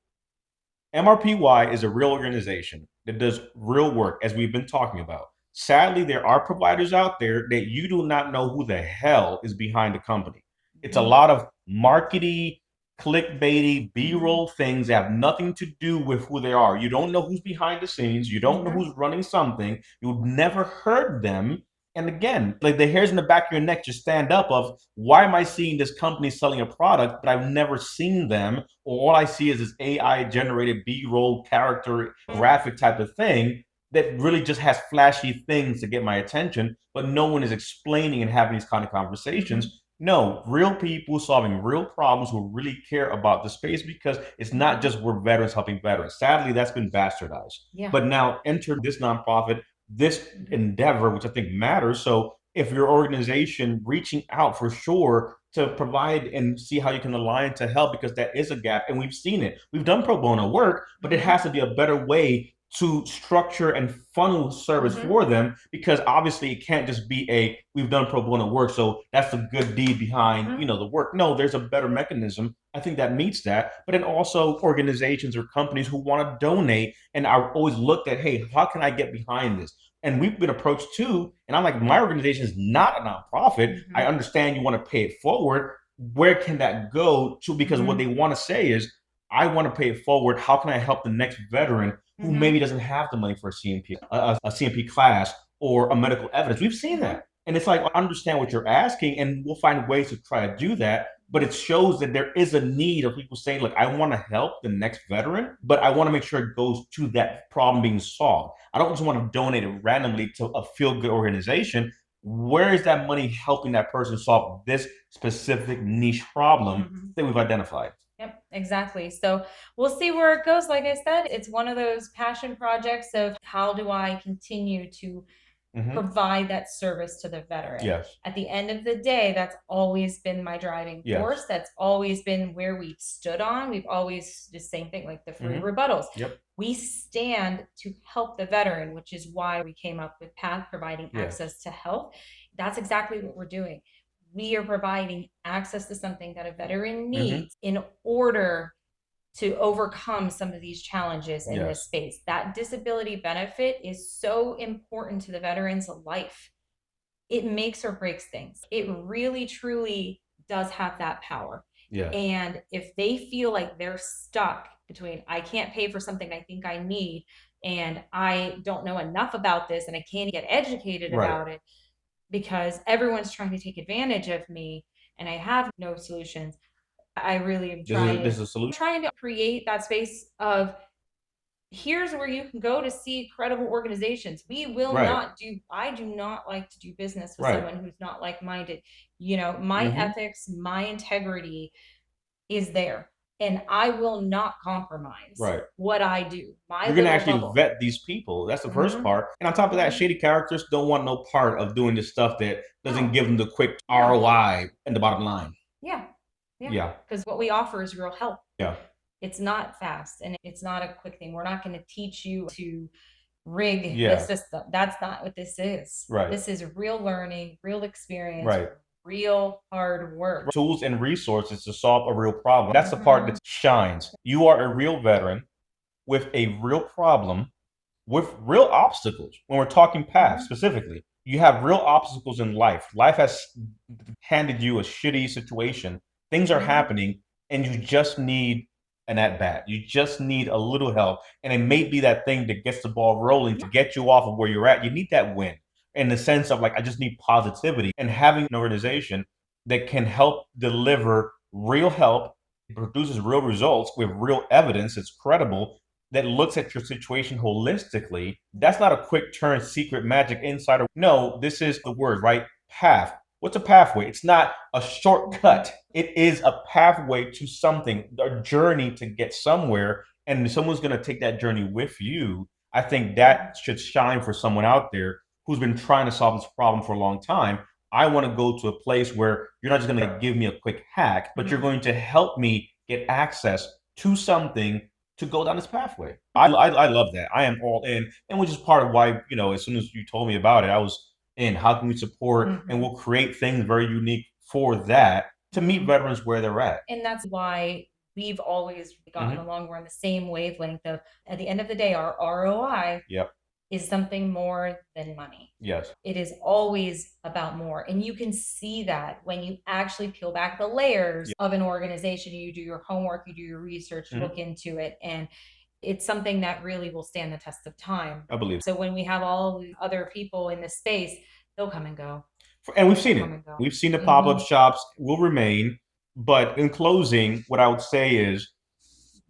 MRPY is a real organization that does real work, as we've been talking about. Sadly, there are providers out there that you do not know who the hell is behind the company. It's a lot of markety, clickbaity, B-roll things that have nothing to do with who they are. You don't know who's behind the scenes. You don't know who's running something. You've never heard them. And again, like the hairs in the back of your neck just stand up of why am I seeing this company selling a product, but I've never seen them, or all I see is this AI generated B-roll character graphic type of thing that really just has flashy things to get my attention, but no one is explaining and having these kind of conversations. No, real people solving real problems who really care about the space because it's not just we're veterans helping veterans. Sadly, that's been bastardized. But now enter this nonprofit, this endeavor, which I think matters. So if your organization reaching out for sure to provide and see how you can align to help, because that is a gap and we've seen it. We've done pro bono work, but it has to be a better way to structure and funnel service for them, because obviously it can't just be a we've done pro bono work, so that's a good deed behind the work. No, there's a better mechanism. I think that meets that. But then also organizations or companies who want to donate and are always looked at, hey, how can I get behind this? And we've been approached too. And I'm like, my organization is not a nonprofit. I understand you want to pay it forward. Where can that go to? Because what they want to say is, I want to pay it forward. How can I help the next veteran who maybe doesn't have the money for a CMP, a CMP class or a medical evidence? We've seen that. And it's like, I understand what you're asking, and we'll find ways to try to do that. But it shows that there is a need of people saying, look, I want to help the next veteran, but I want to make sure it goes to that problem being solved. I don't just want to donate it randomly to a feel-good organization. Where is that money helping that person solve this specific niche problem that we've identified? Yep, exactly. So we'll see where it goes. Like I said, it's one of those passion projects of how do I continue to provide that service to the veteran. Yes. At the end of the day, that's always been my driving force. That's always been where we've stood on. We've always the same thing, like the free rebuttals. We stand to help the veteran, which is why we came up with PATH, providing access to health. That's exactly what we're doing. We are providing access to something that a veteran needs in order to overcome some of these challenges in this space. That disability benefit is so important to the veteran's life. It makes or breaks things. It really, truly does have that power. And if they feel like they're stuck between, I can't pay for something I think I need, and I don't know enough about this, and I can't get educated about it because everyone's trying to take advantage of me, and I have no solutions. I really am trying to create that space of here's where you can go to see credible organizations. We will not do, I do not like to do business with someone who's not like-minded. You know, my ethics, my integrity is there, and I will not compromise what I do. You're going to actually vet these people. That's the first part. And on top of that, shady characters don't want no part of doing the stuff that doesn't give them the quick ROI and the bottom line. Yeah. Because what we offer is real help. It's not fast and it's not a quick thing. We're not going to teach you to rig Yeah. the system. That's not what this is. Right. This is real learning, real experience, Right. real hard work. Tools and resources to solve a real problem. That's the part that shines. You are a real veteran with a real problem, with real obstacles. When we're talking path specifically, you have real obstacles in life. Life has handed you a shitty situation. Things are happening and you just need an at bat. You just need a little help. And it may be that thing that gets the ball rolling to get you off of where you're at. You need that win in the sense of like, I just need positivity, and having an organization that can help deliver real help, produces real results with real evidence, it's credible, that looks at your situation holistically. That's not a quick turn, secret magic insider. No, this is the word, right? Path. What's a pathway? It's not a shortcut. It is a pathway to something, a journey to get somewhere. And someone's going to take that journey with you. I think that should shine for someone out there who's been trying to solve this problem for a long time. I want to go to a place where you're not just going to give me a quick hack, but you're going to help me get access to something to go down this pathway. I love that. I am all in, and which is part of why, you know, as soon as you told me about it, I was in. How can we support? And we'll create things very unique for that to meet veterans where they're at. And that's why we've always gotten along. We're on the same wavelength of, at the end of the day, our ROI is something more than money. Yes. It is always about more. And you can see that when you actually peel back the layers of an organization. You do your homework, you do your research, look into it. And it's something that really will stand the test of time. I believe. So when we have all the other people in this space, they'll come and go. And we've seen it. We've seen the pop-up shops will remain. But in closing, what I would say is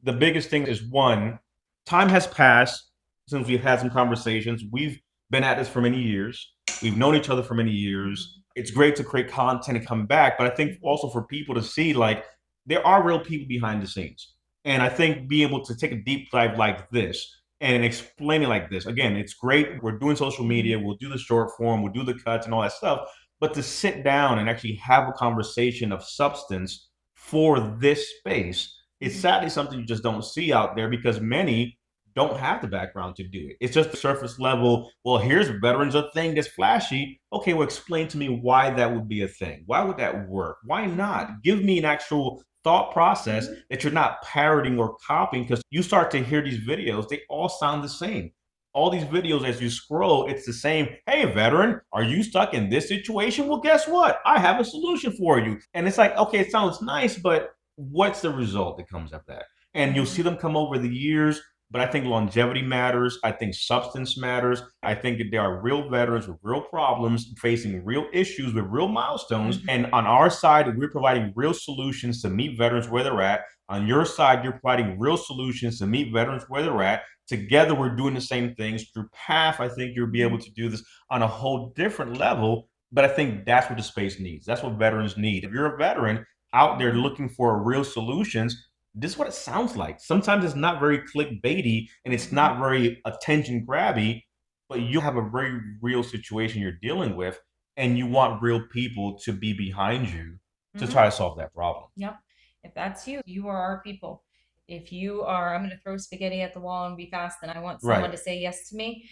the biggest thing is, one, time has passed since we've had some conversations. We've been at this for many years. We've known each other for many years. It's great to create content and come back, but I think also for people to see, like, there are real people behind the scenes. And I think being able to take a deep dive like this and explain it like this, again, it's great. We're doing social media. We'll do the short form. We'll do the cuts and all that stuff. But to sit down and actually have a conversation of substance for this space is sadly something you just don't see out there, because many don't have the background to do it. It's just the surface level. Well, here's veterans, a thing that's flashy. Okay, well, explain to me why that would be a thing. Why would that work? Why not? Give me an actual thought process that you're not parroting or copying, because you start to hear these videos, they all sound the same. All these videos, as you scroll, it's the same. Hey, veteran, are you stuck in this situation? Well, guess what? I have a solution for you. And it's like, okay, it sounds nice, but what's the result that comes of that? And you'll see them come over the years. But I think longevity matters. I think substance matters. I think that there are real veterans with real problems, facing real issues with real milestones. And on our side, we're providing real solutions to meet veterans where they're at. On your side, you're providing real solutions to meet veterans where they're at. Together, we're doing the same things. Through PATH, I think you'll be able to do this on a whole different level. But I think that's what the space needs. That's what veterans need. If you're a veteran out there looking for real solutions, this is what it sounds like. Sometimes it's not very clickbaity and it's not very attention grabby, but you have a very real situation you're dealing with, and you want real people to be behind you to try to solve that problem. Yep. If that's you, you are our people. If you are, I'm going to throw spaghetti at the wall and be fast, and I want someone to say yes to me,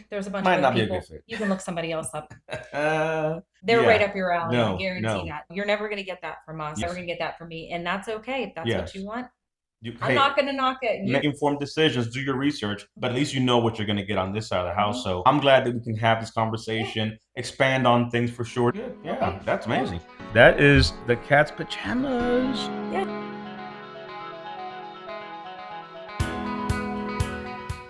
there's a bunch of other people. You can look somebody else up. They're right up your alley. I guarantee that. You're never going to get that from us. Never going to get that from me. And that's okay. If that's what you want. I'm not going to knock it. Make informed decisions, do your research, but at least you know what you're going to get on this side of the house. So I'm glad that we can have this conversation, expand on things for sure. Yeah, that's amazing. That is the cat's pajamas. Yeah.